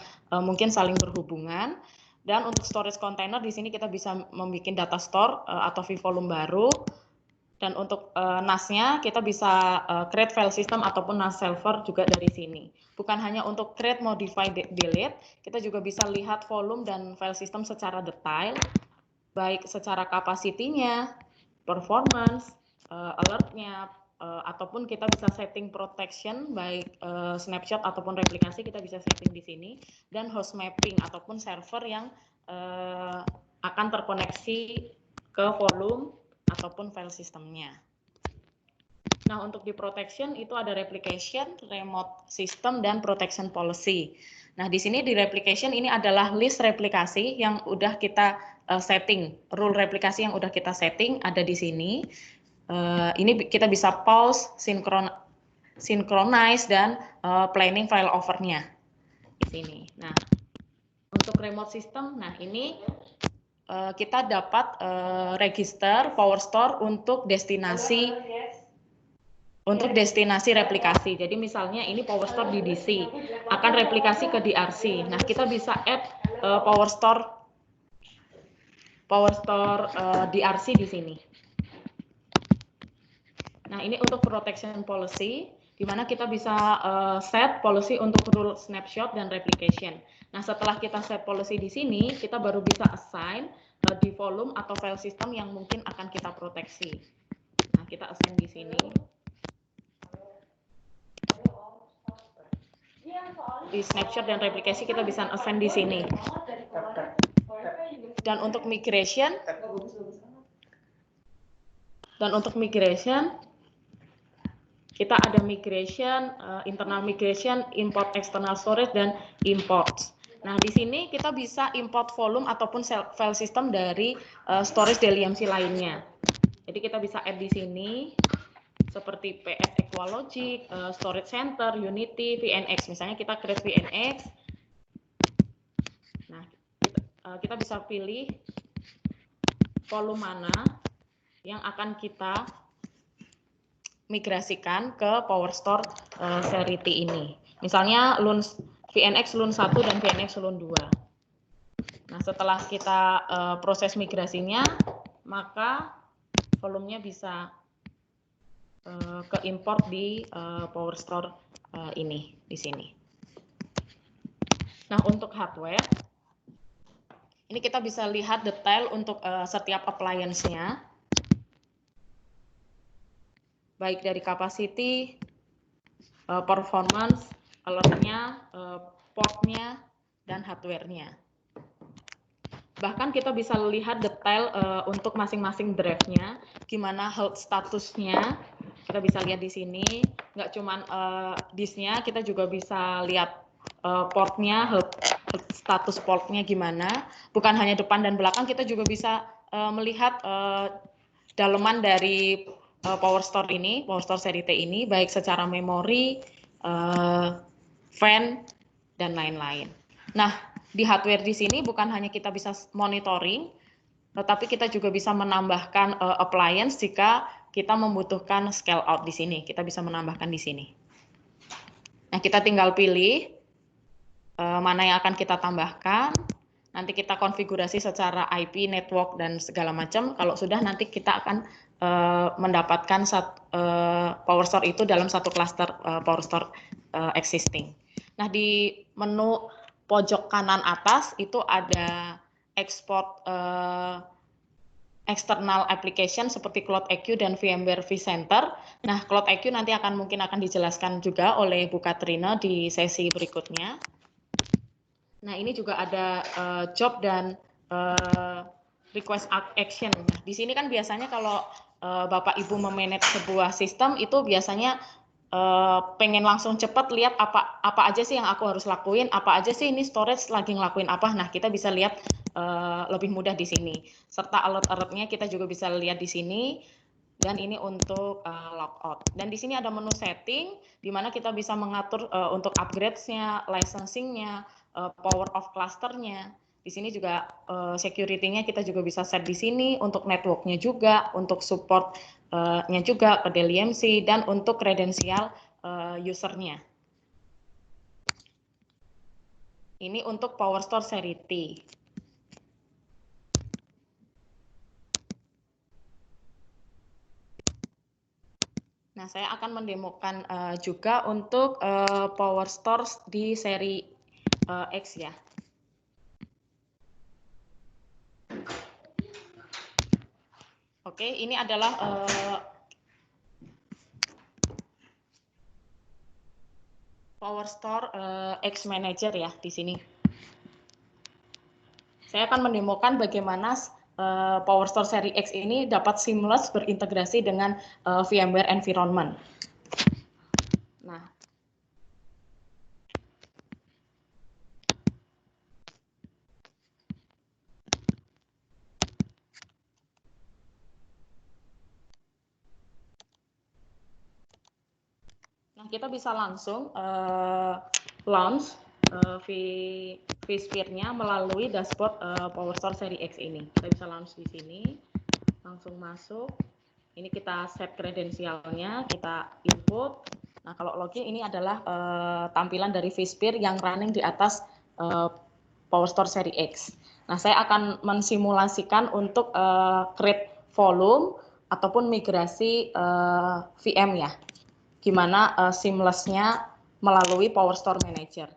mungkin saling berhubungan. Dan untuk storage container di sini kita bisa membuat data store atau vVolume baru. Dan untuk NAS-nya kita bisa create file system ataupun NAS server juga dari sini. Bukan hanya untuk create, modify, delete, kita juga bisa lihat volume dan file system secara detail, baik secara kapasitinya, performance, alert-nya, ataupun kita bisa setting protection, baik snapshot ataupun replikasi kita bisa setting di sini, dan host mapping ataupun server yang akan terkoneksi ke volume ataupun file sistemnya. Nah, untuk di protection itu ada replication, remote system, dan protection policy. Nah, di sini di replication ini adalah list replikasi yang udah kita setting, rule replikasi yang udah kita setting ada di sini. Ini kita bisa pause, synchronize, dan planning file overnya di sini. Nah, untuk remote system, nah ini kita dapat register PowerStore untuk destinasi replikasi. Jadi misalnya ini PowerStore di DC akan replikasi ke DRC. Nah, kita bisa add PowerStore DRC di sini. Nah, ini untuk protection policy, di mana kita bisa set policy untuk rule snapshot dan replication. Nah, setelah kita set policy di sini, kita baru bisa assign di volume atau file system yang mungkin akan kita proteksi. Nah, kita assign di sini. Di snapshot dan replikasi kita bisa assign di sini. Dan untuk migration, kita ada migration, internal migration, import external storage, dan import. Nah, di sini kita bisa import volume ataupun file system dari storage dari EMC lainnya. Jadi kita bisa add di sini seperti PS Equalogic, Storage Center, Unity, VNX. Misalnya kita create VNX. Nah, kita bisa pilih volume mana yang akan kita migrasikan ke PowerStore seri T ini. Misalnya VNX LUN 1 dan VNX LUN 2. Nah, setelah kita proses migrasinya, maka volumenya bisa ke import di PowerStore ini di sini. Nah, untuk hardware, ini kita bisa lihat detail untuk setiap appliance-nya. Baik dari capacity, performance, alert-nya, port-nya, dan hardware-nya. Bahkan kita bisa lihat detail untuk masing-masing drive-nya, gimana health statusnya, kita bisa lihat di sini. Nggak cuma disk-nya, kita juga bisa lihat port-nya, health status port-nya gimana. Bukan hanya depan dan belakang, kita juga bisa melihat daleman dari PowerStore ini, PowerStore seri T ini, baik secara memori, fan, dan lain-lain. Nah, di hardware di sini bukan hanya kita bisa monitoring, tetapi kita juga bisa menambahkan appliance jika kita membutuhkan scale out di sini. Kita bisa menambahkan di sini. Nah, kita tinggal pilih mana yang akan kita tambahkan. Nanti kita konfigurasi secara IP, network, dan segala macam. Kalau sudah, nanti kita akan mendapatkan PowerStore itu dalam satu cluster PowerStore existing. Nah, di menu pojok kanan atas itu ada export external application seperti CloudIQ dan VMware vCenter. Nah, CloudIQ nanti mungkin akan dijelaskan juga oleh Bu Katrina di sesi berikutnya. Nah, ini juga ada job dan request action. Nah, di sini kan biasanya kalau Bapak Ibu memanage sebuah sistem itu biasanya pengen langsung cepat lihat apa aja sih yang aku harus lakuin, apa aja sih ini storage lagi ngelakuin apa. Nah, kita bisa lihat lebih mudah di sini. Serta alert-alertnya kita juga bisa lihat di sini. Dan ini untuk logout. Dan di sini ada menu setting, di mana kita bisa mengatur untuk upgrades-nya, licensing-nya, power of cluster-nya. Di sini juga security-nya kita juga bisa set di sini, untuk network-nya juga, untuk support-nya juga ke Dell EMC, dan untuk kredensial user-nya. Ini untuk PowerStore seri T. Nah, saya akan mendemokan juga untuk PowerStore di seri X ya. Oke, ini adalah PowerStore X Manager ya di sini. Saya akan mendemokan bagaimana PowerStore seri X ini dapat seamless berintegrasi dengan VMware environment. Nah, kita bisa langsung launch vSphere-nya melalui dashboard PowerStore seri X ini. Kita bisa launch di sini, langsung masuk. Ini kita set kredensialnya, kita input. Nah, kalau login ini adalah tampilan dari vSphere yang running di atas PowerStore seri X. Nah, saya akan mensimulasikan untuk create volume ataupun migrasi VM ya. Gimana seamless-nya melalui PowerStore Manager.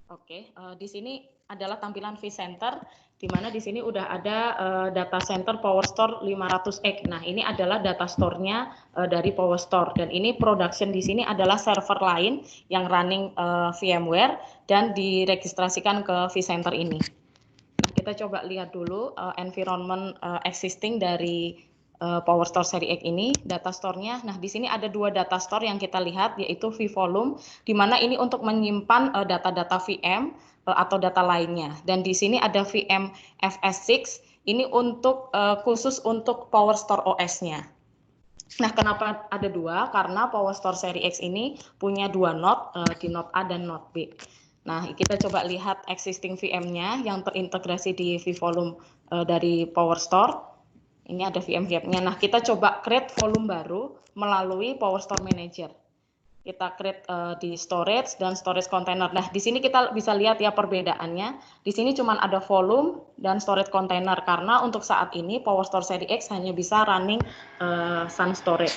Oke, di sini adalah tampilan vCenter, di mana di sini udah ada data center PowerStore 500X. Nah, ini adalah data store-nya dari PowerStore, dan ini production di sini adalah server lain yang running VMware dan diregistrasikan ke vCenter ini. Nah, kita coba lihat dulu environment existing dari PowerStore seri X ini, data store-nya. Nah, di sini ada dua data store yang kita lihat, yaitu vVolume, di mana ini untuk menyimpan data-data VM atau data lainnya. Dan di sini ada VM FS6, ini untuk khusus untuk PowerStore OS-nya. Nah, kenapa ada dua? Karena PowerStore seri X ini punya dua node, di node A dan node B. Nah, kita coba lihat existing VM-nya yang terintegrasi di vVolume dari PowerStore. Ini ada VM-nya. Nah, kita coba create volume baru melalui PowerStore Manager. Kita create di storage dan storage container. Nah, di sini kita bisa lihat ya perbedaannya. Di sini cuma ada volume dan storage container, karena untuk saat ini PowerStore seri X hanya bisa running Sun Storage.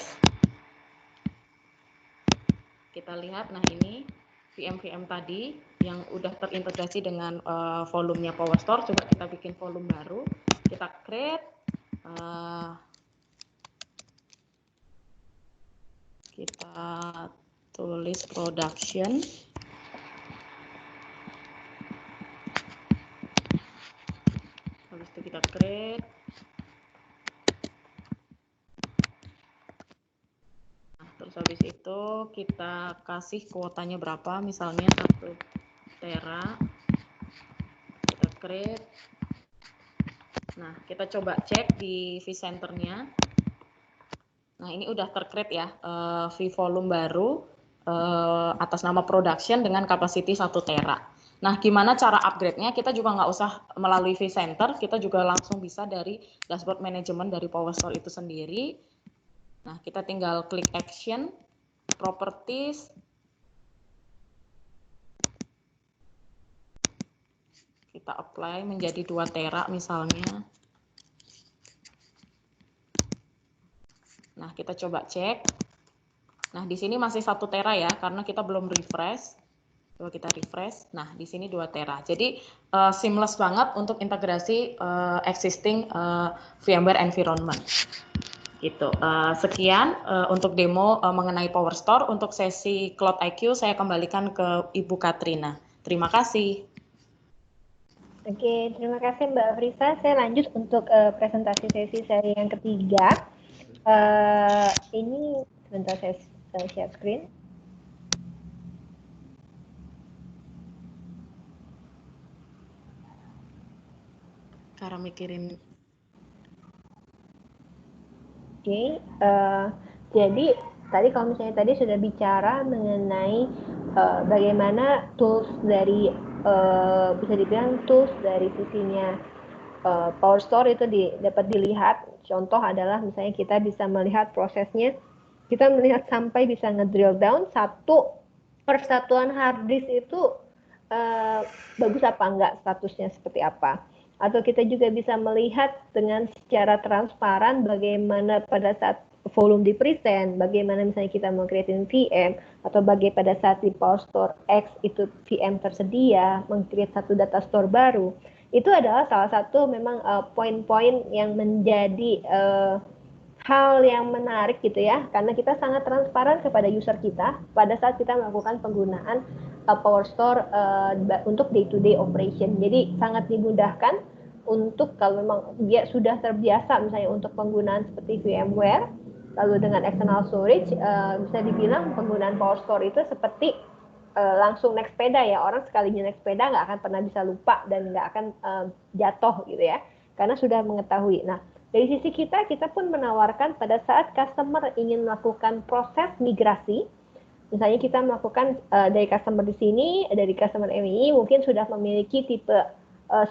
Kita lihat, nah ini VM-VM tadi yang udah terintegrasi dengan volumenya PowerStore. Coba kita bikin volume baru. Kita create. Kita tulis production. Habis itu kita create. Nah, terus habis itu kita kasih kuotanya berapa, misalnya 1 tera. Kita create. Nah, kita coba cek di vCenter-nya. Nah, ini udah tercreate ya, vVolume baru atas nama production dengan capacity 1 tera. Nah, gimana cara upgrade-nya? Kita juga nggak usah melalui vCenter, kita juga langsung bisa dari dashboard manajemen dari PowerStore itu sendiri. Nah, kita tinggal klik action, properties, kita apply menjadi 2 tera misalnya. Nah, kita coba cek. Nah, di sini masih 1 tera ya, karena kita belum refresh. Coba kita refresh. Nah, di sini 2 tera. Jadi seamless banget untuk integrasi existing VMware environment. Gitu. Sekian untuk demo mengenai PowerStore. Untuk sesi Cloud IQ saya kembalikan ke Ibu Katrina. Terima kasih.
Oke, terima kasih Mbak Frisa. Saya lanjut untuk presentasi sesi saya yang ketiga. Ini sebentar saya share screen.
Cara mikirin.
Oke, jadi tadi kalau misalnya tadi sudah bicara mengenai bagaimana tools dari bisa dibilang tools dari sisinya PowerStore itu dapat dilihat. Contoh adalah misalnya kita bisa melihat prosesnya, kita melihat sampai bisa nge-drill down satu persatuan hard disk itu bagus apa enggak, statusnya seperti apa. Atau kita juga bisa melihat dengan secara transparan bagaimana pada saat volume di present, bagaimana misalnya kita mau creating VM, atau bagaimana pada saat di PowerStore X itu VM tersedia, meng-create satu data store baru. Itu adalah salah satu memang poin-poin yang menjadi hal yang menarik gitu ya, karena kita sangat transparan kepada user kita pada saat kita melakukan penggunaan PowerStore untuk day-to-day operation. Jadi sangat dimudahkan untuk kalau memang dia sudah terbiasa misalnya untuk penggunaan seperti VMware, lalu dengan external storage, bisa dibilang penggunaan PowerStore itu seperti langsung naik sepeda ya. Orang sekali naik sepeda nggak akan pernah bisa lupa dan nggak akan jatuh gitu ya, karena sudah mengetahui. Nah, dari sisi kita pun menawarkan pada saat customer ingin melakukan proses migrasi, misalnya kita melakukan dari customer di sini, dari customer MII mungkin sudah memiliki tipe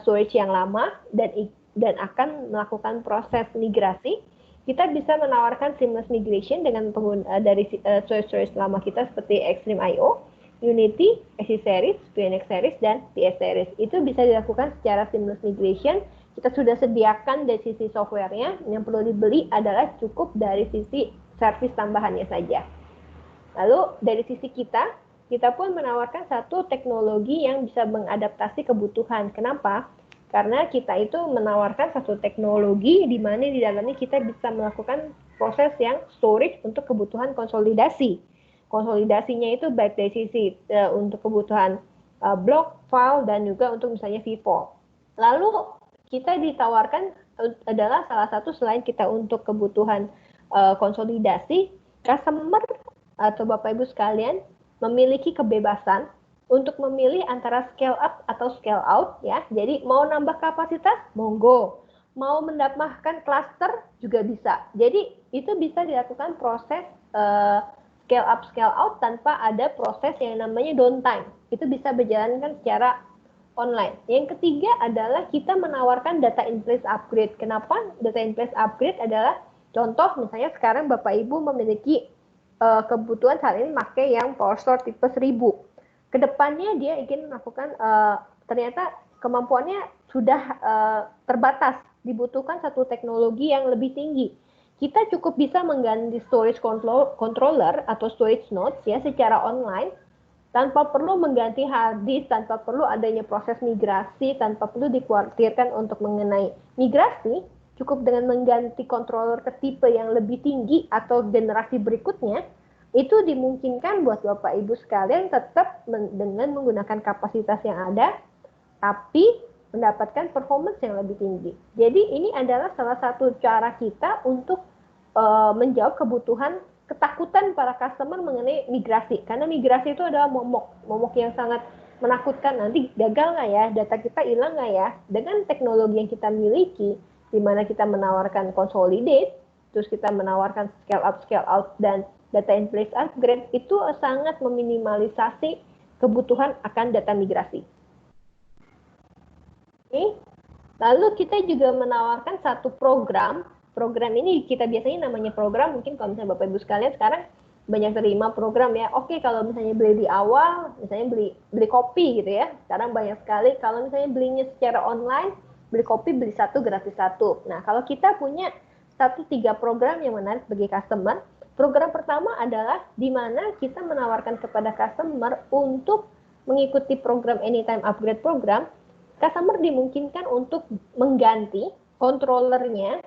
storage yang lama dan akan melakukan proses migrasi, kita bisa menawarkan seamless migration dengan dari storage lama kita seperti Extreme.io, Unity, SC Series, VNX Series, dan PS Series. Itu bisa dilakukan secara seamless migration. Kita sudah sediakan dari sisi softwarenya, yang perlu dibeli adalah cukup dari sisi service tambahannya saja. Lalu dari sisi kita pun menawarkan satu teknologi yang bisa mengadaptasi kebutuhan. Kenapa? Karena kita itu menawarkan satu teknologi di mana di dalamnya kita bisa melakukan proses yang storage untuk kebutuhan konsolidasi. Konsolidasinya itu baik dari sisi untuk kebutuhan block, file, dan juga untuk misalnya VFO. Lalu kita ditawarkan adalah salah satu selain kita untuk kebutuhan konsolidasi, customer atau Bapak Ibu sekalian memiliki kebebasan untuk memilih antara scale up atau scale out ya. Jadi mau nambah kapasitas, monggo. Mau mendapatkan cluster juga bisa. Jadi itu bisa dilakukan proses scale up, scale out tanpa ada proses yang namanya downtime. Itu bisa berjalankan secara online. Yang ketiga adalah kita menawarkan data in place upgrade. Kenapa data in place upgrade adalah contoh misalnya sekarang Bapak Ibu memiliki kebutuhan saat ini pakai yang PowerStore tipe 1000. Kedepannya dia ingin melakukan ternyata kemampuannya sudah terbatas, dibutuhkan satu teknologi yang lebih tinggi. Kita cukup bisa mengganti storage controller atau storage nodes ya secara online tanpa perlu mengganti hard disk, tanpa perlu adanya proses migrasi, tanpa perlu dikhawatirkan untuk mengenai migrasi. Cukup dengan mengganti controller ke tipe yang lebih tinggi atau generasi berikutnya, itu dimungkinkan buat Bapak Ibu sekalian tetap dengan menggunakan kapasitas yang ada, tapi mendapatkan performance yang lebih tinggi. Jadi ini adalah salah satu cara kita untuk menjawab kebutuhan ketakutan para customer mengenai migrasi. Karena migrasi itu adalah momok yang sangat menakutkan. Nanti gagal nggak ya, data kita hilang nggak ya. Dengan teknologi yang kita miliki, di mana kita menawarkan consolidate, terus kita menawarkan scale up, scale out, dan data in place upgrade, itu sangat meminimalisasi kebutuhan akan data migrasi. Oke. Lalu kita juga menawarkan satu program ini kita biasanya namanya program, mungkin kalau misalnya Bapak Ibu sekalian sekarang banyak terima program ya. Oke, kalau misalnya beli di awal, misalnya beli kopi gitu ya. Sekarang banyak sekali kalau misalnya belinya secara online, beli kopi beli satu gratis satu. Nah, kalau kita punya 3 program yang menarik bagi customer. Program pertama adalah di mana kita menawarkan kepada customer untuk mengikuti program Anytime Upgrade program, customer dimungkinkan untuk mengganti controllernya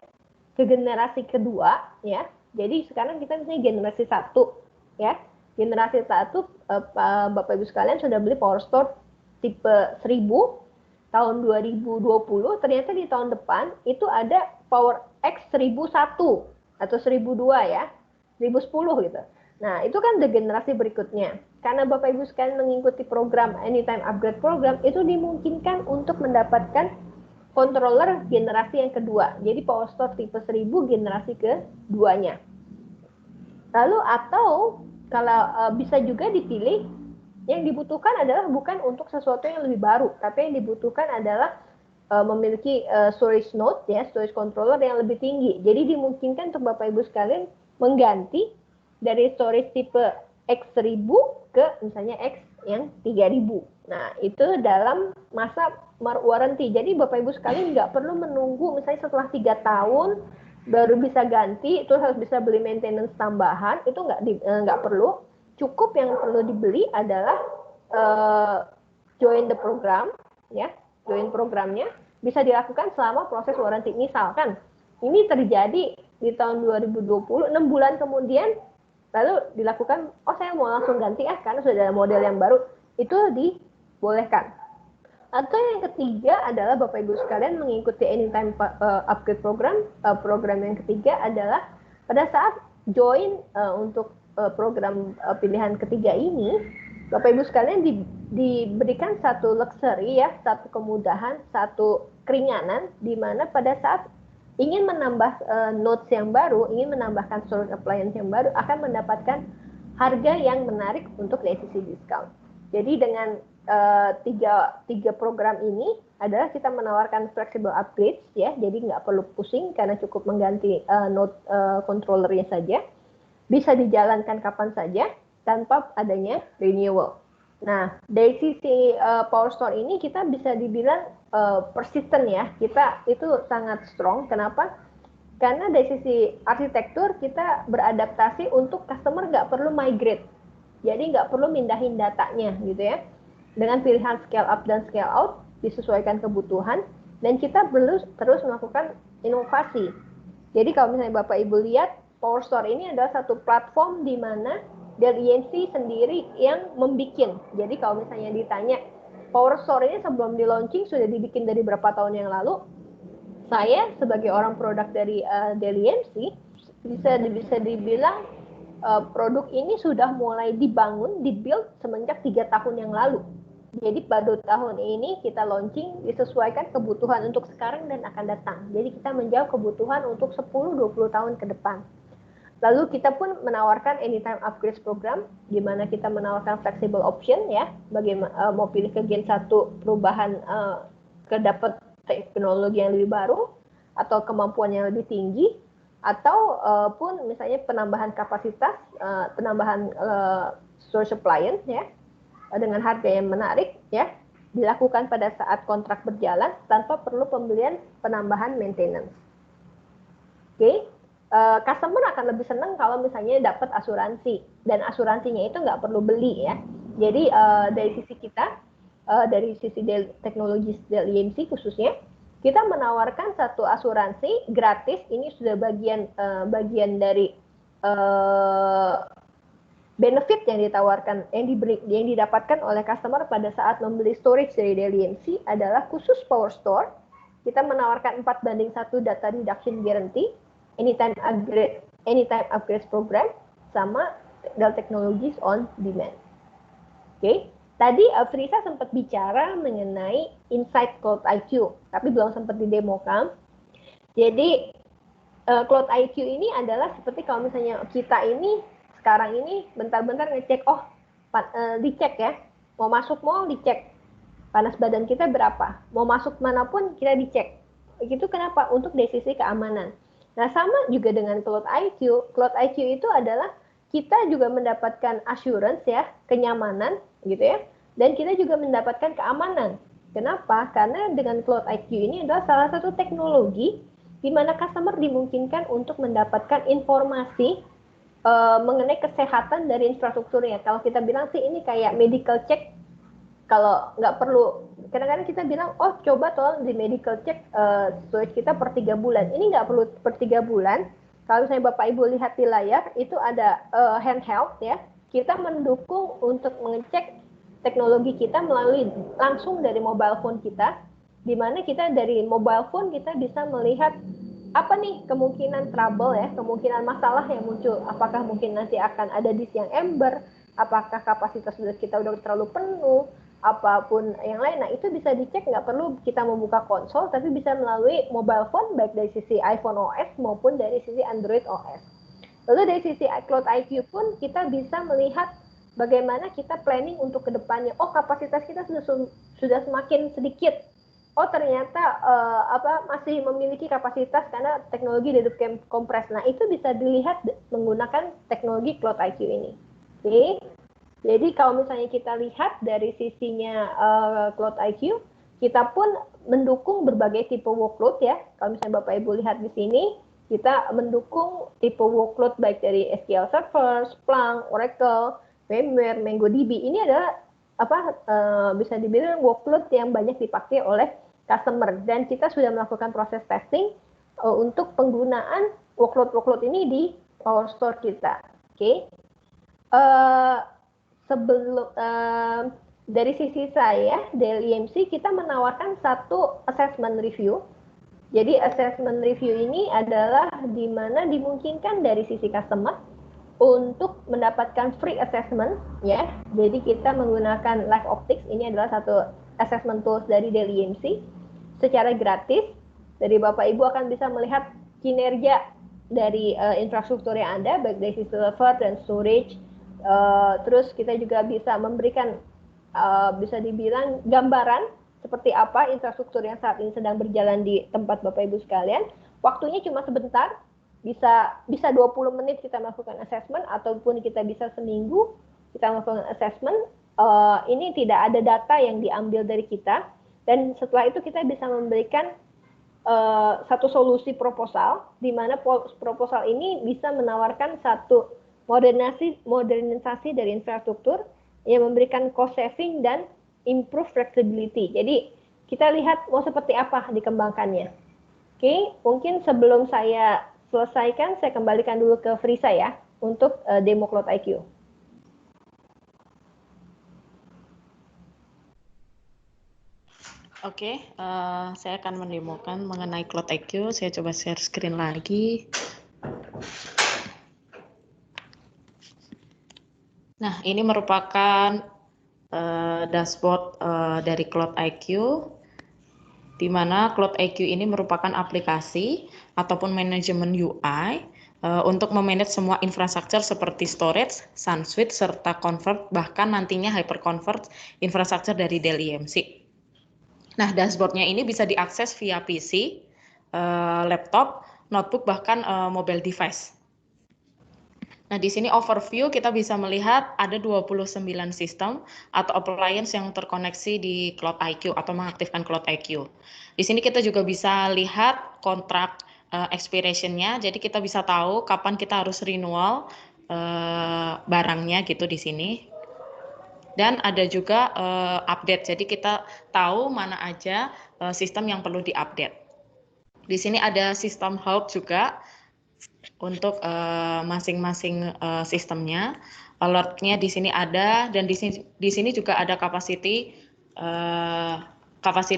ke generasi kedua, ya. Jadi sekarang kita misalnya generasi 1, ya. Generasi 1, Bapak Ibu sekalian sudah beli PowerStore tipe 1000 tahun 2020, ternyata di tahun depan itu ada PowerX 1001 atau 1002 ya, 1010 gitu. Nah, itu kan the generasi berikutnya. Karena Bapak Ibu sekalian mengikuti program Anytime Upgrade program, itu dimungkinkan untuk mendapatkan controller generasi yang kedua. Jadi PowerStore tipe 1000 generasi keduanya. Lalu atau kalau bisa juga dipilih, yang dibutuhkan adalah bukan untuk sesuatu yang lebih baru, tapi yang dibutuhkan adalah memiliki storage node, ya, storage controller yang lebih tinggi. Jadi dimungkinkan untuk Bapak Ibu sekalian mengganti dari storage tipe X1000 ke misalnya X yang 3000. Nah, itu dalam masa warranty. Jadi Bapak Ibu sekalian nggak perlu menunggu misalnya setelah 3 tahun baru bisa ganti, terus harus bisa beli maintenance tambahan, itu nggak perlu. Cukup yang perlu dibeli adalah join the program, ya, join programnya bisa dilakukan selama proses warranty. Misalkan ini terjadi di tahun 2020, 6 bulan kemudian lalu dilakukan, oh saya mau langsung ganti karena sudah ada model yang baru, itu dibolehkan. Atau yang ketiga adalah Bapak Ibu sekalian mengikuti Anytime Upgrade program. Program yang ketiga adalah pada saat join untuk program pilihan ketiga ini, Bapak Ibu sekalian diberikan satu luxury, ya, satu kemudahan, satu keringanan, di mana pada saat ingin menambah nodes yang baru, ingin menambahkan storage appliance yang baru, akan mendapatkan harga yang menarik untuk dari sisi diskon. Jadi dengan tiga program ini adalah kita menawarkan flexible upgrades, ya, jadi nggak perlu pusing karena cukup mengganti node controllernya saja, bisa dijalankan kapan saja tanpa adanya renewal. Nah, dari sisi PowerStore ini kita bisa dibilang persistent, ya, kita itu sangat strong. Kenapa? Karena dari sisi arsitektur kita beradaptasi untuk customer nggak perlu migrate, jadi nggak perlu mindahin datanya gitu ya. Dengan pilihan scale up dan scale out disesuaikan kebutuhan, dan kita perlu terus melakukan inovasi. Jadi kalau misalnya Bapak Ibu lihat, PowerStore ini adalah satu platform di mana Dell EMC sendiri yang membikin. Jadi kalau misalnya ditanya, PowerStore ini sebelum di launching sudah dibikin dari berapa tahun yang lalu, saya sebagai orang produk dari Dell EMC bisa dibilang produk ini sudah mulai dibangun, dibuild semenjak 3 tahun yang lalu. Jadi pada tahun ini kita launching disesuaikan kebutuhan untuk sekarang dan akan datang. Jadi kita menjawab kebutuhan untuk 10-20 tahun ke depan. Lalu kita pun menawarkan Anytime Upgrades program, di mana kita menawarkan flexible option, ya, bagaimana mau pilih ke Gen 1 perubahan ke dapat teknologi yang lebih baru atau kemampuan yang lebih tinggi, atau pun misalnya penambahan kapasitas, penambahan storage appliance, ya, dengan harga yang menarik, ya, dilakukan pada saat kontrak berjalan tanpa perlu pembelian penambahan maintenance. Oke. Customer akan lebih senang kalau misalnya dapat asuransi, dan asuransinya itu nggak perlu beli, ya. Jadi dari sisi kita, dari sisi Dell Technologies Dell EMC khususnya, kita menawarkan satu asuransi gratis. Ini sudah bagian dari benefit yang ditawarkan, yang didapatkan oleh customer pada saat membeli storage dari Dell EMC adalah khusus PowerStore. Kita menawarkan 4:1 data reduction guarantee, Anytime Upgrades program, sama Dell Technologies on Demand. Oke. Tadi Frisa sempat bicara mengenai Insight Cloud IQ, tapi belum sempat didemokan. Jadi Cloud IQ ini adalah seperti kalau misalnya kita ini sekarang ini bentar-bentar ngecek, dicek, ya, mau masuk mall dicek panas badan kita berapa, mau masuk manapun kita dicek. Itu kenapa? Untuk dari sisi keamanan. Nah, sama juga dengan Cloud IQ. Cloud IQ itu adalah kita juga mendapatkan assurance, ya, kenyamanan gitu, ya. Dan kita juga mendapatkan keamanan. Kenapa? Karena dengan Cloud IQ ini adalah salah satu teknologi di mana customer dimungkinkan untuk mendapatkan informasi mengenai kesehatan dari infrastrukturnya. Kalau kita bilang sih ini kayak medical check kalau nggak perlu, kadang-kadang kita bilang, oh coba tolong di medical check storage kita per 3 bulan. Ini nggak perlu per 3 bulan. Kalau misalnya Bapak Ibu lihat di layar, itu ada handheld ya. Kita mendukung untuk mengecek teknologi kita melalui langsung dari mobile phone kita, di mana kita dari mobile phone kita bisa melihat apa nih kemungkinan trouble ya, kemungkinan masalah yang muncul. Apakah mungkin nanti akan ada disk yang ember, apakah kapasitas kita udah terlalu penuh, apapun yang lain. Nah, itu bisa dicek, nggak perlu kita membuka konsol, tapi bisa melalui mobile phone, baik dari sisi iPhone OS maupun dari sisi Android OS. Lalu dari sisi Cloud IQ pun kita bisa melihat bagaimana kita planning untuk kedepannya. Oh, kapasitas kita sudah semakin sedikit. Oh, ternyata masih memiliki kapasitas karena teknologi dedup kompres. Nah, itu bisa dilihat menggunakan teknologi Cloud IQ ini. Oke. Jadi kalau misalnya kita lihat dari sisinya Cloud IQ, kita pun mendukung berbagai tipe workload ya. Kalau misalnya Bapak Ibu lihat di sini, kita mendukung tipe workload baik dari SQL Server, Splunk, Oracle, VMware, MongoDB. Ini adalah bisa dibilang workload yang banyak dipakai oleh customer, dan kita sudah melakukan proses testing untuk penggunaan workload ini di PowerStore kita. Oke. Sebelum dari sisi saya, Dell EMC kita menawarkan satu assessment review. Jadi assessment review ini adalah di mana dimungkinkan dari sisi customer untuk mendapatkan free assessment ya. Jadi kita menggunakan Live Optics, ini adalah satu assessment tools dari Dell EMC secara gratis. Dari Bapak Ibu akan bisa melihat kinerja dari infrastruktur yang ada, baik dari sisi server dan storage. Terus kita juga bisa memberikan bisa dibilang gambaran seperti apa infrastruktur yang saat ini sedang berjalan di tempat Bapak Ibu sekalian. Waktunya cuma sebentar, bisa 20 menit kita melakukan assessment, ataupun kita bisa seminggu kita melakukan assessment. Ini tidak ada data yang diambil dari kita, dan setelah itu kita bisa memberikan satu solusi proposal, di mana proposal ini bisa menawarkan satu modernisasi dari infrastruktur yang memberikan cost saving dan improve flexibility. Jadi kita lihat mau seperti apa dikembangkannya. Oke, mungkin sebelum saya selesaikan, saya kembalikan dulu ke Frisa ya untuk demo Cloud IQ.
Oke, saya akan mendemokan mengenai Cloud IQ. Saya coba share screen lagi. Nah, ini merupakan dashboard dari Cloud IQ, di mana Cloud IQ ini merupakan aplikasi ataupun manajemen UI untuk memanage semua infrastruktur seperti storage, SunSuite, serta convert, bahkan nantinya hyperconvert infrastruktur dari Dell EMC. Nah, dashboardnya ini bisa diakses via PC, laptop, notebook, bahkan mobile device. Nah, di sini overview kita bisa melihat ada 29 sistem atau appliance yang terkoneksi di Cloud IQ atau mengaktifkan Cloud IQ. Di sini kita juga bisa lihat kontrak expiration-nya, jadi kita bisa tahu kapan kita harus renewal barangnya gitu di sini. Dan ada juga update, jadi kita tahu mana aja sistem yang perlu diupdate. Di sini ada sistem help juga untuk masing-masing sistemnya. Alertnya di sini ada, dan di sini juga ada capacity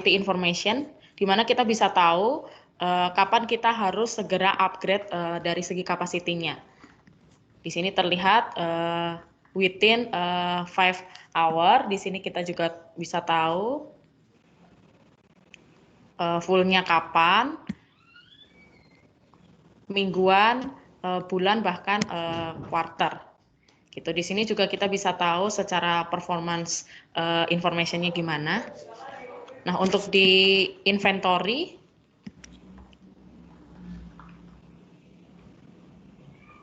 information, di mana kita bisa tahu kapan kita harus segera upgrade dari segi kapasitinya. Di sini terlihat within 5 hour. Di sini kita juga bisa tahu fullnya kapan, mingguan, bulan, bahkan quarter. Gitu. Di sini juga kita bisa tahu secara performance information-nya gimana. Nah, untuk di inventory,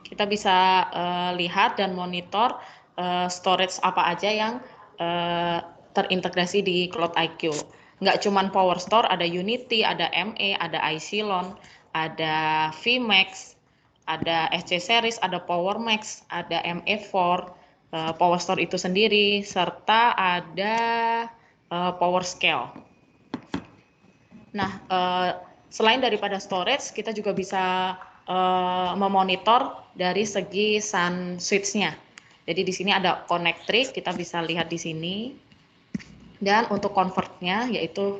kita bisa lihat dan monitor storage apa aja yang terintegrasi di Cloud IQ. Nggak cuma PowerStore, ada Unity, ada ME, ada Icylon, ada VMAX, ada SC Series, ada PowerMax, ada ME4, PowerStore itu sendiri, serta ada power scale. Nah, selain daripada storage, kita juga bisa memonitor dari segi sun switch-nya. Jadi di sini ada connectrix, kita bisa lihat di sini. Dan untuk convert-nya yaitu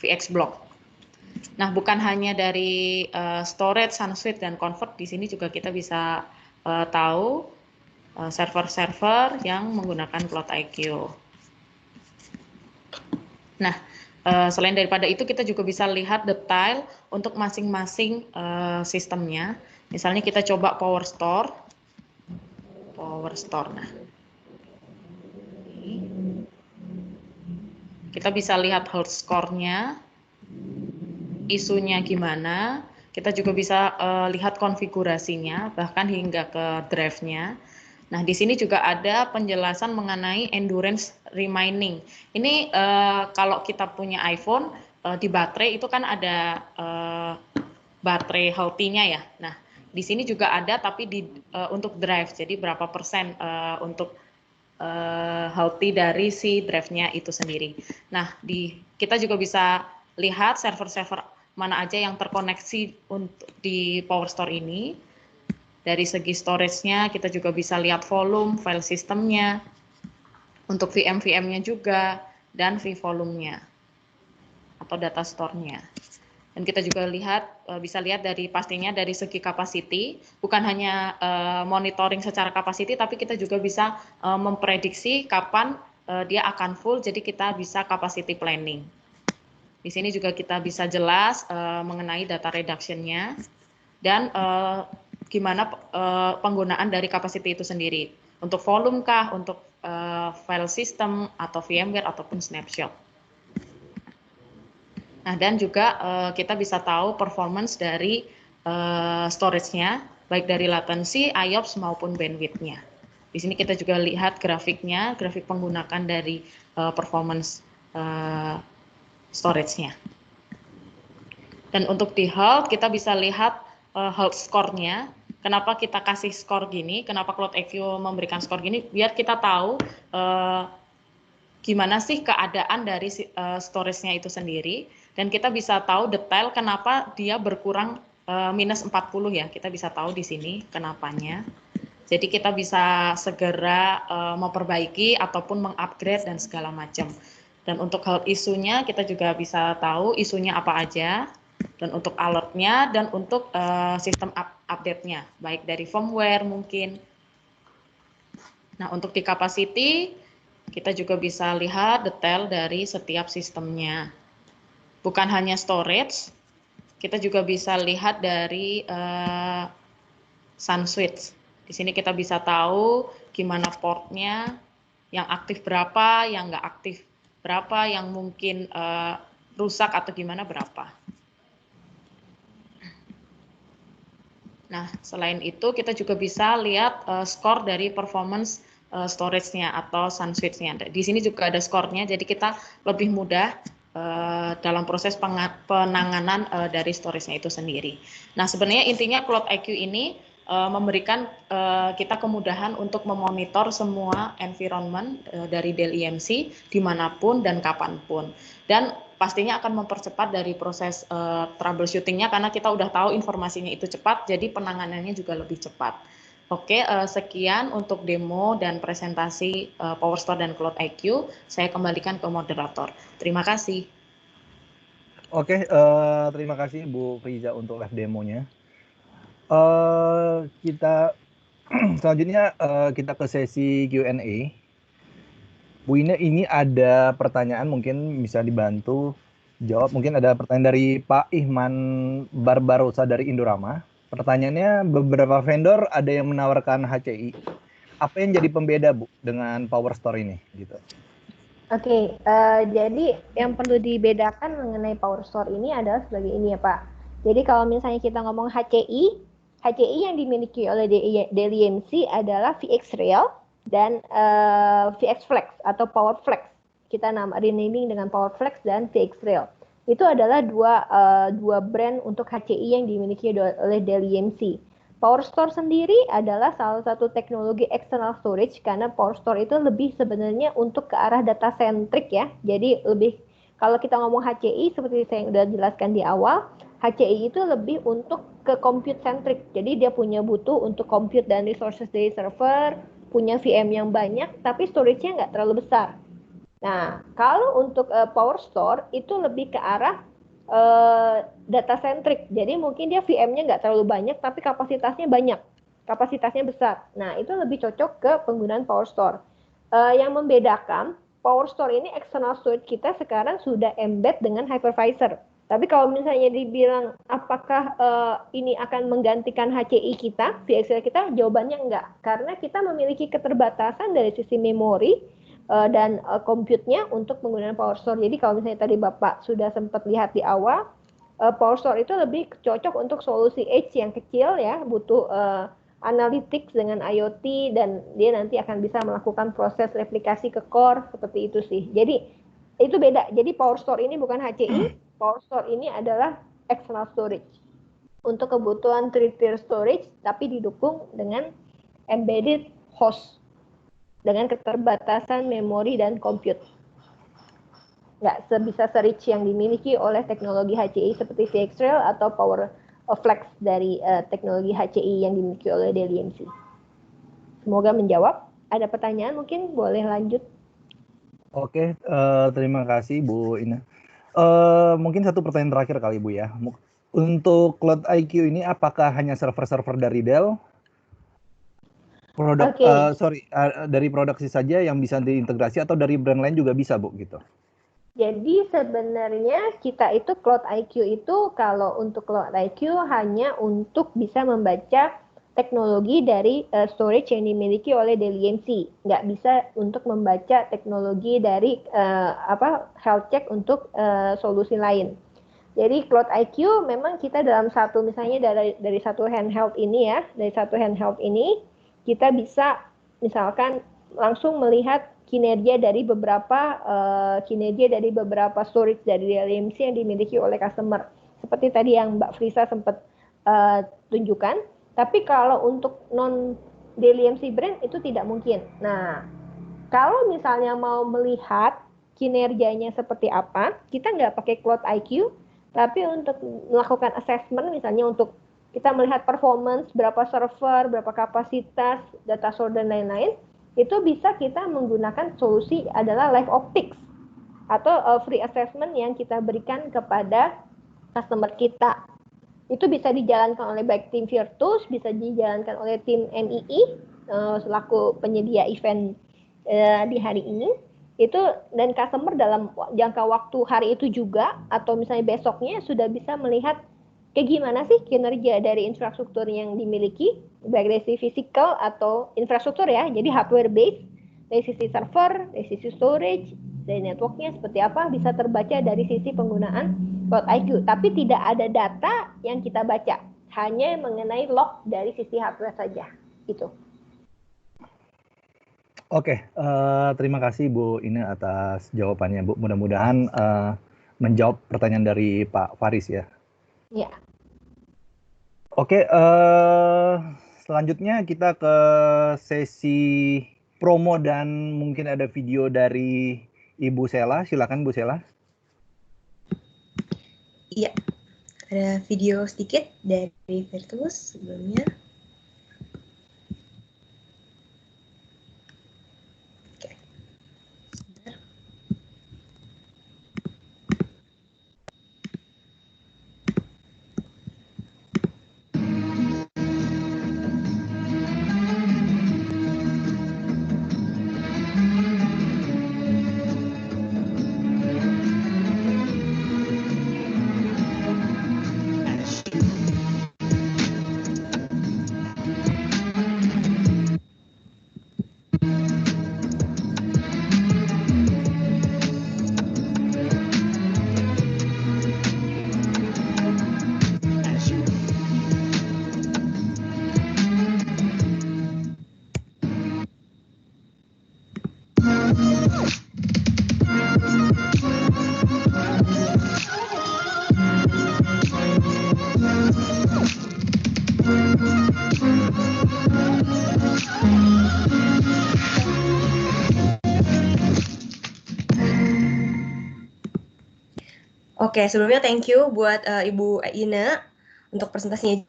VX block. Nah, bukan hanya dari storage, sun switch, dan convert, di sini juga kita bisa tahu server-server yang menggunakan CloudIQ. Nah, selain daripada itu kita juga bisa lihat detail untuk masing-masing sistemnya. Misalnya kita coba Power Store. Nah, kita bisa lihat health score-nya, isunya gimana. Kita juga bisa lihat konfigurasinya, bahkan hingga ke drive-nya. Nah, di sini juga ada penjelasan mengenai endurance remaining. Ini kalau kita punya iPhone, di baterai itu kan ada baterai healthy-nya ya. Nah, di sini juga ada tapi untuk drive, jadi berapa persen untuk healthy dari si drive-nya itu sendiri. Nah, kita juga bisa lihat server-server mana aja yang terkoneksi untuk di Power Store ini. Dari segi storage-nya, kita juga bisa lihat volume, file sistemnya, untuk VM-VM-nya juga, dan vvolume-nya, atau data store-nya. Dan kita juga bisa lihat pastinya dari segi capacity, bukan hanya monitoring secara capacity, tapi kita juga bisa memprediksi kapan dia akan full, jadi kita bisa capacity planning. Di sini juga kita bisa jelas mengenai data reduction-nya, dan gimana penggunaan dari capacity itu sendiri. Untuk volume kah, untuk file system, atau VMware, ataupun snapshot. Nah, dan juga kita bisa tahu performance dari storage-nya, baik dari latency, IOPS, maupun bandwidth-nya. Di sini kita juga lihat grafiknya, grafik penggunaan dari performance storage-nya. Dan untuk di health, kita bisa lihat health score-nya. Kenapa kita kasih skor gini, kenapa CloudIQ memberikan skor gini, biar kita tahu gimana sih keadaan dari storage-nya itu sendiri, dan kita bisa tahu detail kenapa dia berkurang minus 40 ya, kita bisa tahu di sini kenapanya. Jadi kita bisa segera memperbaiki ataupun mengupgrade dan segala macam. Dan untuk health isunya kita juga bisa tahu isunya apa aja, dan untuk alert-nya, dan untuk sistem update-nya, baik dari firmware mungkin. Nah, untuk di capacity, kita juga bisa lihat detail dari setiap sistemnya. Bukan hanya storage, kita juga bisa lihat dari sun switch. Di sini kita bisa tahu gimana portnya, yang aktif berapa, yang nggak aktif berapa, yang mungkin rusak atau gimana berapa. Nah, selain itu kita juga bisa lihat skor dari performance storage-nya atau sun switch-nya. Di sini juga ada skornya, jadi kita lebih mudah dalam proses penanganan dari storage-nya itu sendiri. Nah, sebenarnya intinya CloudIQ ini memberikan kita kemudahan untuk memonitor semua environment dari Dell EMC dimanapun dan kapanpun. Dan pastinya akan mempercepat dari proses troubleshooting-nya, karena kita udah tahu informasinya itu cepat, jadi penanganannya juga lebih cepat. Oke, sekian untuk demo dan presentasi PowerStore dan CloudIQ. Saya kembalikan ke moderator. Terima kasih.
Oke, terima kasih Bu Riza untuk live demonya. Kita selanjutnya kita ke sesi Q&A. Bu Ine, ini ada pertanyaan, mungkin bisa dibantu jawab. Mungkin ada pertanyaan dari Pak Ihman Barbarosa dari Indorama. Pertanyaannya, beberapa vendor ada yang menawarkan HCI. Apa yang jadi pembeda, Bu, dengan PowerStore ini? Gitu.
Oke, jadi yang perlu dibedakan mengenai PowerStore ini adalah sebagai ini ya Pak. Jadi kalau misalnya kita ngomong HCI yang dimiliki oleh Dell EMC adalah VX Rail dan VX Flex atau Power Flex. Kita renaming dengan Power Flex dan VX Rail. Itu adalah dua brand untuk HCI yang dimiliki oleh Dell EMC. PowerStore sendiri adalah salah satu teknologi external storage karena PowerStore itu lebih sebenarnya untuk ke arah data centric ya. Jadi lebih kalau kita ngomong HCI seperti saya sudah jelaskan di awal, HCI itu lebih untuk ke compute centric. Jadi dia punya butuh untuk compute dan resources dari server, punya VM yang banyak, tapi storage-nya nggak terlalu besar. Nah, kalau untuk PowerStore itu lebih ke arah data centric. Jadi mungkin dia VM-nya nggak terlalu banyak, tapi kapasitasnya banyak, kapasitasnya besar. Nah, itu lebih cocok ke penggunaan PowerStore. Yang membedakan PowerStore ini external storage kita sekarang sudah embed dengan hypervisor. Tapi kalau misalnya dibilang apakah ini akan menggantikan HCI kita, VxRail kita, jawabannya enggak. Karena kita memiliki keterbatasan dari sisi memori dan compute-nya untuk penggunaan PowerStore. Jadi kalau misalnya tadi Bapak sudah sempat lihat di awal, PowerStore itu lebih cocok untuk solusi edge yang kecil ya, butuh analytics dengan IoT dan dia nanti akan bisa melakukan proses replikasi ke core seperti itu sih. Jadi itu beda. Jadi PowerStore ini bukan HCI, PowerStore ini adalah external storage untuk kebutuhan 3-tier storage tapi didukung dengan embedded host dengan keterbatasan memori dan compute. Nggak sebisa se-rich yang dimiliki oleh teknologi HCI seperti VxRail atau PowerFlex dari teknologi HCI yang dimiliki oleh Dell EMC. Semoga menjawab. Ada pertanyaan mungkin boleh lanjut.
Oke, terima kasih Bu Ina. Mungkin satu pertanyaan terakhir kali Bu ya. Untuk Cloud IQ ini apakah hanya server-server dari Dell? Produk dari produksi saja yang bisa diintegrasi atau dari brand lain juga bisa Bu gitu.
Jadi sebenarnya kita itu Cloud IQ itu kalau untuk Cloud IQ hanya untuk bisa membaca teknologi dari storage yang dimiliki oleh Dell EMC, nggak bisa untuk membaca teknologi dari health check untuk solusi lain. Jadi Cloud IQ memang kita dalam satu misalnya dari satu handheld ini ya, dari satu handheld ini kita bisa misalkan langsung melihat kinerja dari beberapa storage dari Dell EMC yang dimiliki oleh customer. Seperti tadi yang Mbak Frisa sempat tunjukkan. Tapi kalau untuk non Dell EMC brand itu tidak mungkin. Nah, kalau misalnya mau melihat kinerjanya seperti apa, kita nggak pakai Cloud IQ, tapi untuk melakukan assessment misalnya untuk kita melihat performance, berapa server, berapa kapasitas, data source dan lain-lain, itu bisa kita menggunakan solusi adalah Live Optics atau free assessment yang kita berikan kepada customer kita. Itu bisa dijalankan oleh baik tim Virtus, bisa dijalankan oleh tim NII selaku penyedia event di hari ini. Itu dan customer dalam jangka waktu hari itu juga atau misalnya besoknya sudah bisa melihat kayak gimana sih kinerja dari infrastruktur yang dimiliki, baik dari sisi physical atau infrastruktur ya, jadi hardware based, dari sisi server, dari sisi storage, dari networknya seperti apa, bisa terbaca dari sisi penggunaan Cloud IQ. Tapi tidak ada data yang kita baca, hanya mengenai log dari sisi hardware saja. Itu.
Oke, terima kasih Bu Ina atas jawabannya Bu. Mudah-mudahan menjawab pertanyaan dari Pak Faris ya.
Ya.
Oke, selanjutnya kita ke sesi promo dan mungkin ada video dari Ibu Sela. Silakan Bu Sela.
Iya, ada video sedikit dari Virtus sebelumnya. Oke, sebelumnya thank you buat Ibu Ina untuk presentasinya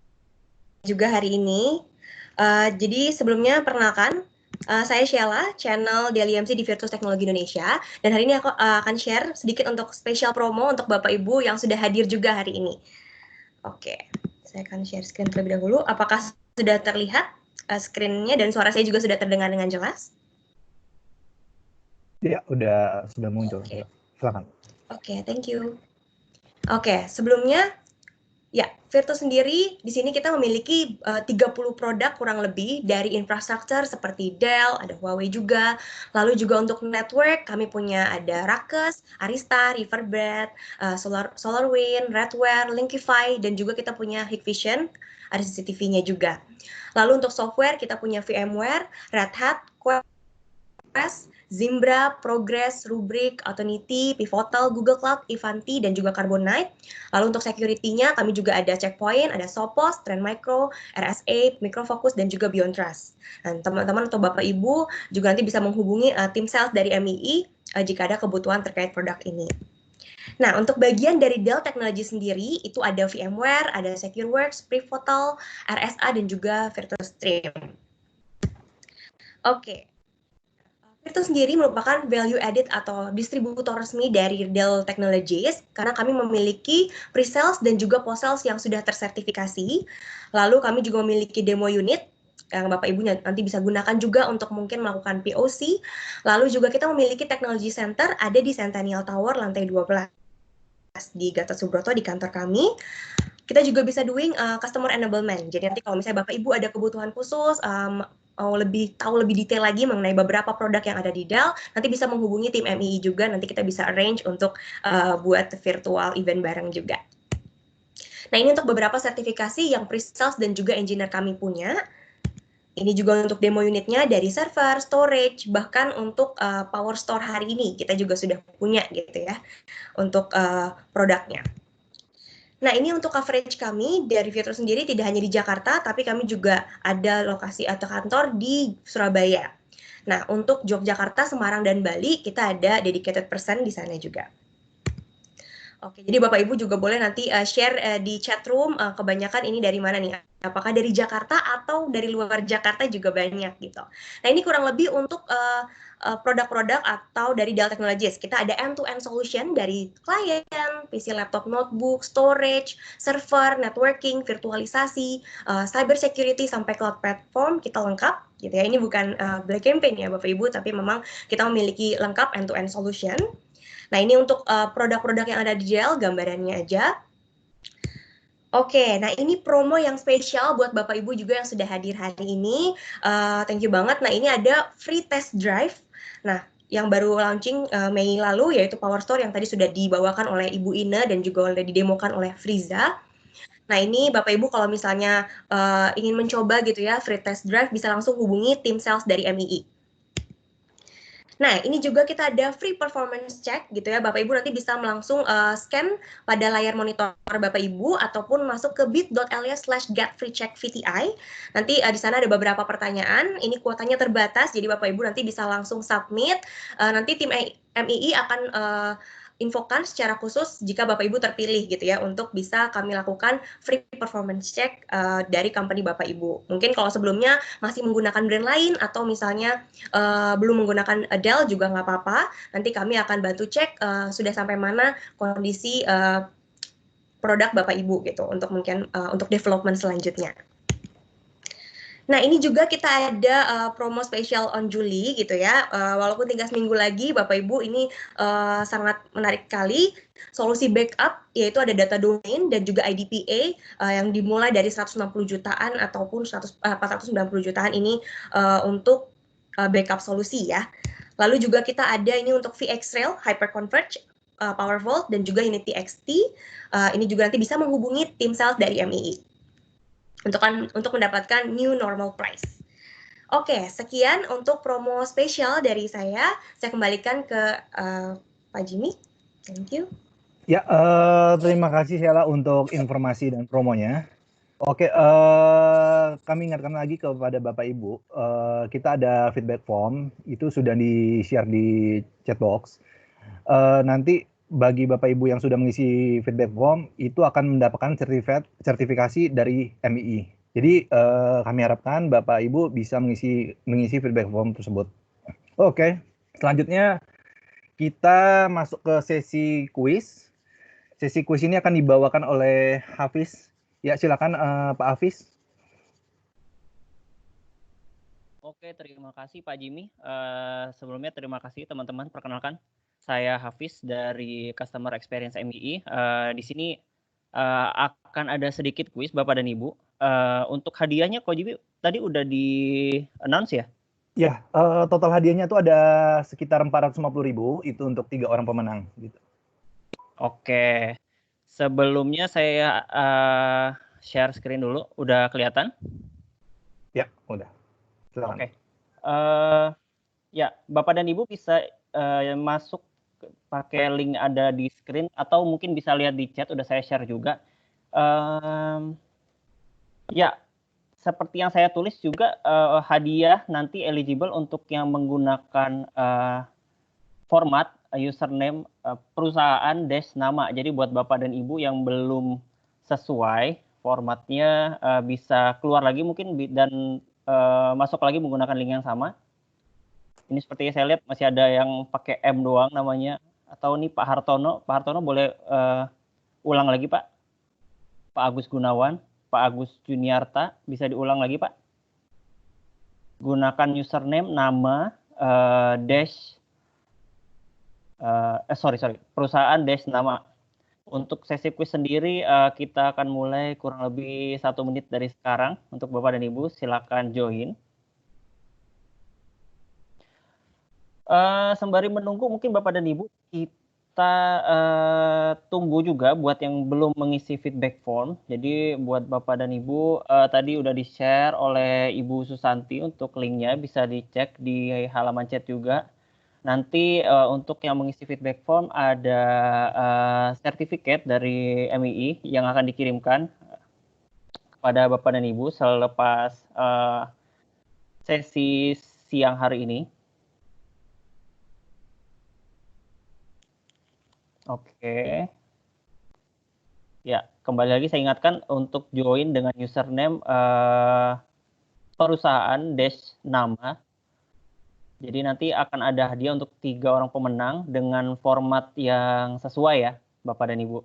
juga hari ini. Jadi sebelumnya perkenalkan, saya Sheila, channel Daily MC di Virtus Teknologi Indonesia. Dan hari ini aku akan share sedikit untuk spesial promo untuk Bapak Ibu yang sudah hadir juga hari ini. Oke, saya akan share screen terlebih dahulu. Apakah sudah terlihat screen-nya dan suara saya juga sudah terdengar dengan jelas?
Ya, sudah muncul.
Oke.
Silakan.
Oke, thank you. Oke, sebelumnya ya, Virtus sendiri di sini kita memiliki 30 produk kurang lebih dari infrastruktur seperti Dell, ada Huawei juga. Lalu juga untuk network kami punya ada Ruckus, Arista, Riverbed, SolarWinds, Redware, Linkify, dan juga kita punya Hikvision, ada CCTV-nya juga. Lalu untuk software kita punya VMware, Red Hat, Quest, Zimbra, Progress, Rubrik, Autonity, Pivotal, Google Cloud, Ivanti, dan juga Carbonite. Lalu untuk security-nya kami juga ada Checkpoint, ada Sophos, Trend Micro, RSA, Microfocus, dan juga Beyond Trust. Dan teman-teman atau Bapak Ibu juga nanti bisa menghubungi tim sales dari MII jika ada kebutuhan terkait produk ini. Nah, untuk bagian dari Dell Technologies sendiri, itu ada VMware, ada SecureWorks, Pivotal, RSA, dan juga Virtus Stream. Oke. Virtus sendiri merupakan value added atau distributor resmi dari Dell Technologies karena kami memiliki pre-sales dan juga post-sales yang sudah tersertifikasi. Lalu kami juga memiliki demo unit yang Bapak Ibu nanti bisa gunakan juga untuk mungkin melakukan POC. Lalu juga kita memiliki technology center ada di Centennial Tower lantai 12 di Gatot Subroto di kantor kami. Kita juga bisa doing customer enablement. Jadi nanti kalau misalnya Bapak Ibu ada kebutuhan khusus, mau tahu lebih detail lagi mengenai beberapa produk yang ada di Dell, nanti bisa menghubungi tim MII juga, nanti kita bisa arrange untuk buat virtual event bareng juga. Nah, ini untuk beberapa sertifikasi yang pre-sales dan juga engineer kami punya. Ini juga untuk demo unitnya dari server, storage, bahkan untuk power store hari ini kita juga sudah punya gitu ya untuk produknya. Nah, ini untuk coverage kami dari Virtus sendiri tidak hanya di Jakarta, tapi kami juga ada lokasi atau kantor di Surabaya. Nah, untuk Yogyakarta, Semarang, dan Bali, kita ada dedicated person di sana juga. Oke, jadi Bapak Ibu juga boleh nanti share di chat room kebanyakan ini dari mana nih? Apakah dari Jakarta atau dari luar Jakarta juga banyak gitu. Nah, ini kurang lebih untuk produk-produk atau dari Dell Technologies. Kita ada end-to-end solution dari klien, PC laptop, notebook, storage, server, networking, virtualisasi, cyber security sampai cloud platform kita lengkap gitu ya. Ini bukan black campaign ya Bapak Ibu, tapi memang kita memiliki lengkap end-to-end solution. Nah, ini untuk produk-produk yang ada di Dell, gambarannya aja. Oke, nah ini promo yang spesial buat Bapak Ibu juga yang sudah hadir hari ini. Thank you banget. Nah, ini ada free test drive. Nah, yang baru launching Mei lalu, yaitu Power Store yang tadi sudah dibawakan oleh Ibu Ina dan juga sudah didemokan oleh Friza. Nah, ini Bapak Ibu kalau misalnya ingin mencoba gitu ya, free test drive, bisa langsung hubungi tim sales dari MII. Nah, ini juga kita ada free performance check gitu ya. Bapak Ibu nanti bisa langsung scan pada layar monitor Bapak Ibu ataupun masuk ke bit.ly/getfreecheckvti. Nanti di sana ada beberapa pertanyaan. Ini kuotanya terbatas, jadi Bapak Ibu nanti bisa langsung submit. Nanti tim MII akan infokan secara khusus jika Bapak Ibu terpilih gitu ya untuk bisa kami lakukan free performance check dari company Bapak Ibu. Mungkin kalau sebelumnya masih menggunakan brand lain atau misalnya belum menggunakan Dell juga nggak apa-apa. Nanti kami akan bantu cek sudah sampai mana kondisi produk Bapak Ibu gitu untuk mungkin untuk development selanjutnya. Nah, ini juga kita ada promo spesial on Juli gitu ya. Walaupun tinggal seminggu lagi, Bapak Ibu ini sangat menarik sekali. Solusi backup yaitu ada data domain dan juga IDPA yang dimulai dari 160 jutaan ataupun 490 jutaan ini untuk backup solusi ya. Lalu juga kita ada ini untuk VxRail, Hyperconverged, PowerVault, dan juga Unity XT. Ini juga nanti bisa menghubungi tim sales dari MII untuk mendapatkan new normal price. Oke, sekian untuk promo spesial dari saya. Saya kembalikan ke Pak Jimmy. Thank you.
Ya, terima kasih Sheila untuk informasi dan promonya. Oke, kami ingatkan lagi kepada Bapak Ibu, kita ada feedback form, itu sudah di-share di chat box. Nanti bagi Bapak Ibu yang sudah mengisi feedback form itu akan mendapatkan sertifikasi dari MII. Jadi kami harapkan Bapak Ibu bisa mengisi feedback form tersebut. Oke, selanjutnya kita masuk ke sesi kuis. Sesi kuis ini akan dibawakan oleh Hafiz. Ya, silakan Pak Hafiz.
Oke, terima kasih Pak Jimmy. Sebelumnya terima kasih teman-teman. Perkenalkan, saya Hafiz dari Customer Experience MII. Di sini akan ada sedikit kuis Bapak dan Ibu. Untuk hadiahnya, Ko Jimmy tadi udah di-announce ya?
Ya, total hadiahnya itu ada sekitar 450.000 itu untuk 3 orang pemenang. Gitu.
Oke, sebelumnya saya share screen dulu. Udah kelihatan?
Ya, udah. Silakan.
Oke. Ya, Bapak dan Ibu bisa masuk pakai link ada di screen atau mungkin bisa lihat di chat, udah saya share juga. Ya, seperti yang saya tulis juga hadiah nanti eligible untuk yang menggunakan format username perusahaan dash nama. Jadi buat Bapak dan Ibu yang belum sesuai formatnya bisa keluar lagi mungkin dan masuk lagi menggunakan link yang sama. Ini seperti saya lihat masih ada yang pakai M doang namanya. Atau nih Pak Hartono. Pak Hartono boleh ulang lagi Pak. Pak Agus Gunawan. Pak Agus Juniarta, bisa diulang lagi Pak. Gunakan username, nama, dash, perusahaan dash nama. Untuk sesi quiz sendiri kita akan mulai kurang lebih 1 menit dari sekarang. Untuk Bapak dan Ibu silakan join. Sembari menunggu mungkin Bapak dan Ibu kita tunggu juga buat yang belum mengisi feedback form. Jadi buat Bapak dan Ibu tadi udah di-share oleh Ibu Susanti untuk linknya, bisa dicek di halaman chat juga. Nanti untuk yang mengisi feedback form ada sertifikat dari MII yang akan dikirimkan kepada Bapak dan Ibu selepas sesi siang hari ini. Oke. Ya, kembali lagi saya ingatkan untuk join dengan username perusahaan dash nama. Jadi nanti akan ada hadiah untuk 3 orang pemenang dengan format yang sesuai ya, Bapak dan Ibu.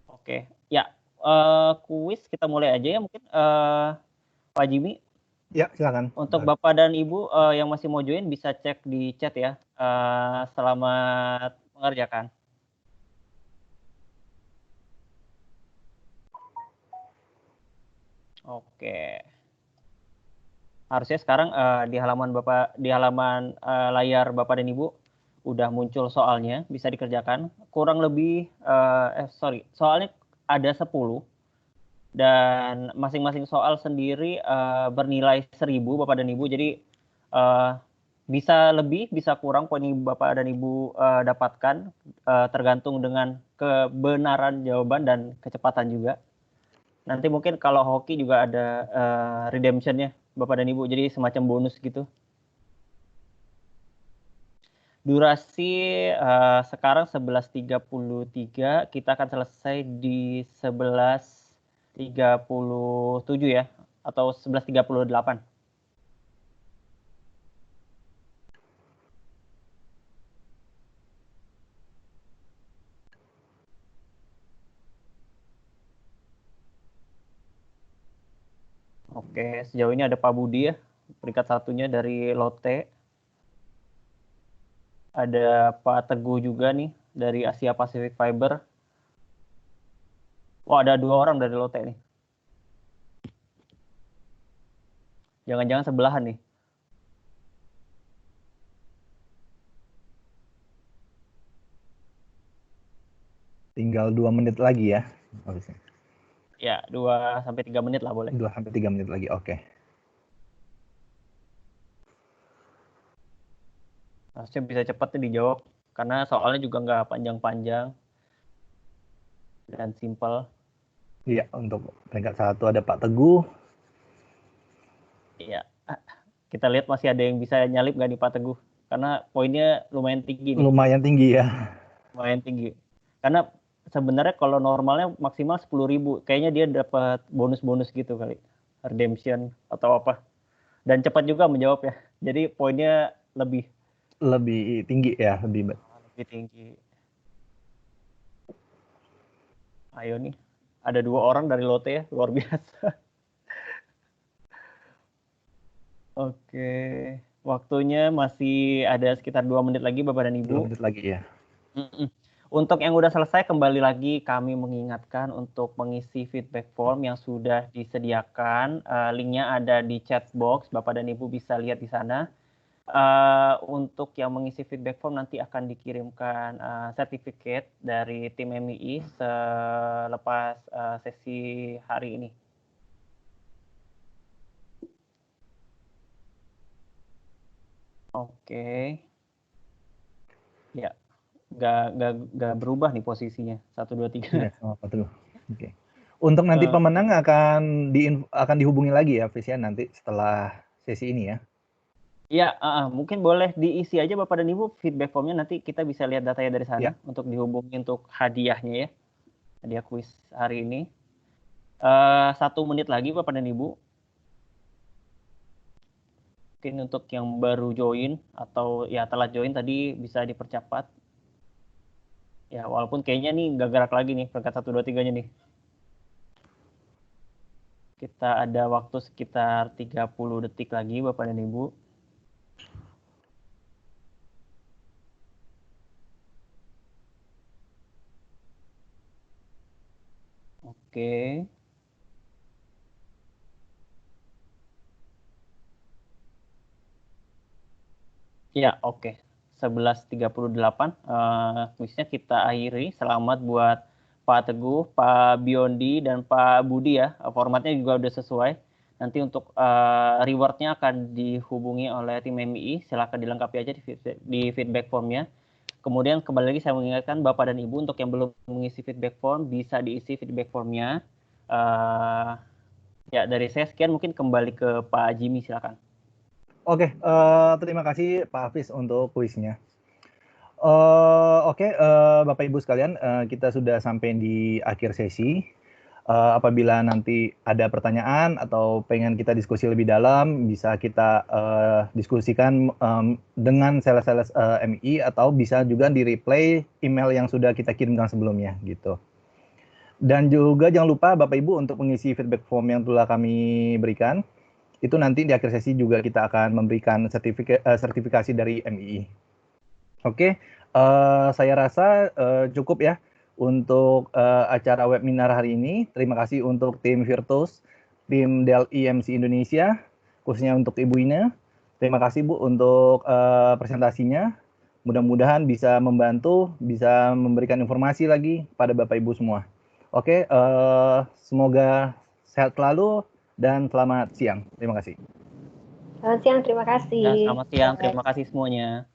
Oke, ya kuis kita mulai aja ya mungkin Pak Jimmy.
Ya, silakan.
Untuk Bapak dan Ibu yang masih mau join bisa cek di chat ya. Selamat mengerjakan. Oke. Harusnya sekarang di halaman layar Bapak dan Ibu udah muncul soalnya, bisa dikerjakan. Kurang lebih soalnya ada 10 dan masing-masing soal sendiri bernilai 1.000 Bapak dan Ibu. Jadi bisa lebih, bisa kurang poin yang Bapak dan Ibu dapatkan tergantung dengan kebenaran jawaban dan kecepatan juga. Nanti mungkin kalau hoki juga ada redemption-nya Bapak dan Ibu, jadi semacam bonus gitu. Durasi sekarang 11.33, kita akan selesai di 11.37 ya, atau 11.38. Oke, sejauh ini ada Pak Budi ya, peringkat 1-nya dari Lotte. Ada Pak Teguh juga nih, dari Asia Pacific Fiber. Oh, ada 2 orang dari Lotte nih. Jangan-jangan sebelahan nih.
Tinggal 2 menit lagi ya.
Ya, 2-3 menit lah boleh.
2-3 menit lagi, oke.
Harusnya bisa cepat nih dijawab, karena soalnya juga nggak panjang-panjang dan simple.
Iya, untuk peringkat 1 ada Pak Teguh.
Iya. Kita lihat masih ada yang bisa nyalip nggak nih Pak Teguh? Karena poinnya lumayan tinggi nih.
Lumayan tinggi ya.
Lumayan tinggi. Karena sebenarnya kalau normalnya maksimal 10.000. Kayaknya dia dapat bonus-bonus gitu kali. Redemption atau apa. Dan cepat juga menjawab ya. Jadi poinnya lebih
tinggi ya, lebih
tinggi. Ayo nih. Ada 2 orang dari Lotte ya, luar biasa. Oke, waktunya masih ada sekitar 2 menit lagi Bapak dan Ibu.
2 menit lagi ya.
Untuk yang udah selesai, kembali lagi kami mengingatkan untuk mengisi feedback form yang sudah disediakan. Linknya ada di chat box, Bapak dan Ibu bisa lihat di sana. Untuk yang mengisi feedback form nanti akan dikirimkan sertifikat dari tim MII selepas sesi hari ini. Oke. Ya, nggak berubah nih posisinya 1, 2, 3.
Iya, sama Pak Teguh. Oke. Untuk nanti pemenang akan dihubungi lagi ya, Visian, nanti setelah sesi ini ya.
Iya, mungkin boleh diisi aja Bapak dan Ibu feedback formnya, nanti kita bisa lihat datanya dari sana untuk dihubungi untuk hadiahnya ya. Hadiah kuis hari ini. 1 menit lagi Bapak dan Ibu. Mungkin untuk yang baru join atau ya telat join tadi bisa dipercepat. Ya, walaupun kayaknya nih nggak gerak lagi nih peringkat 1, 2, 3-nya nih. Kita ada waktu sekitar 30 detik lagi Bapak dan Ibu. Oke. Ya, oke. 11.38 kuisnya kita akhiri. Selamat buat Pak Teguh, Pak Biondi, dan Pak Budi ya. Formatnya juga udah sesuai. Nanti untuk rewardnya akan dihubungi oleh tim MII. Silakan dilengkapi aja di feedback formnya. Kemudian kembali lagi saya mengingatkan Bapak dan Ibu untuk yang belum mengisi feedback form bisa diisi feedback formnya. Ya, dari saya sekian, mungkin kembali ke Pak Jimmy, silakan.
Oke, terima kasih Pak Hafiz untuk kuisnya. Oke, Bapak Ibu sekalian, kita sudah sampai di akhir sesi. Apabila nanti ada pertanyaan atau pengen kita diskusi lebih dalam, bisa kita diskusikan dengan sales-sales MI atau bisa juga di replay email yang sudah kita kirimkan sebelumnya gitu. Dan juga jangan lupa Bapak Ibu untuk mengisi feedback form yang telah kami berikan. Itu nanti di akhir sesi juga kita akan memberikan sertifikasi dari MII. Oke, saya rasa cukup ya untuk acara webinar hari ini. Terima kasih untuk tim Virtus, tim Dell EMC Indonesia, khususnya untuk Ibu Ina. Terima kasih Bu untuk presentasinya. Mudah-mudahan bisa membantu, bisa memberikan informasi lagi pada Bapak Ibu semua. Oke, semoga sehat selalu dan selamat siang. Terima kasih.
Selamat siang, terima kasih.
Ya, selamat siang, terima kasih semuanya.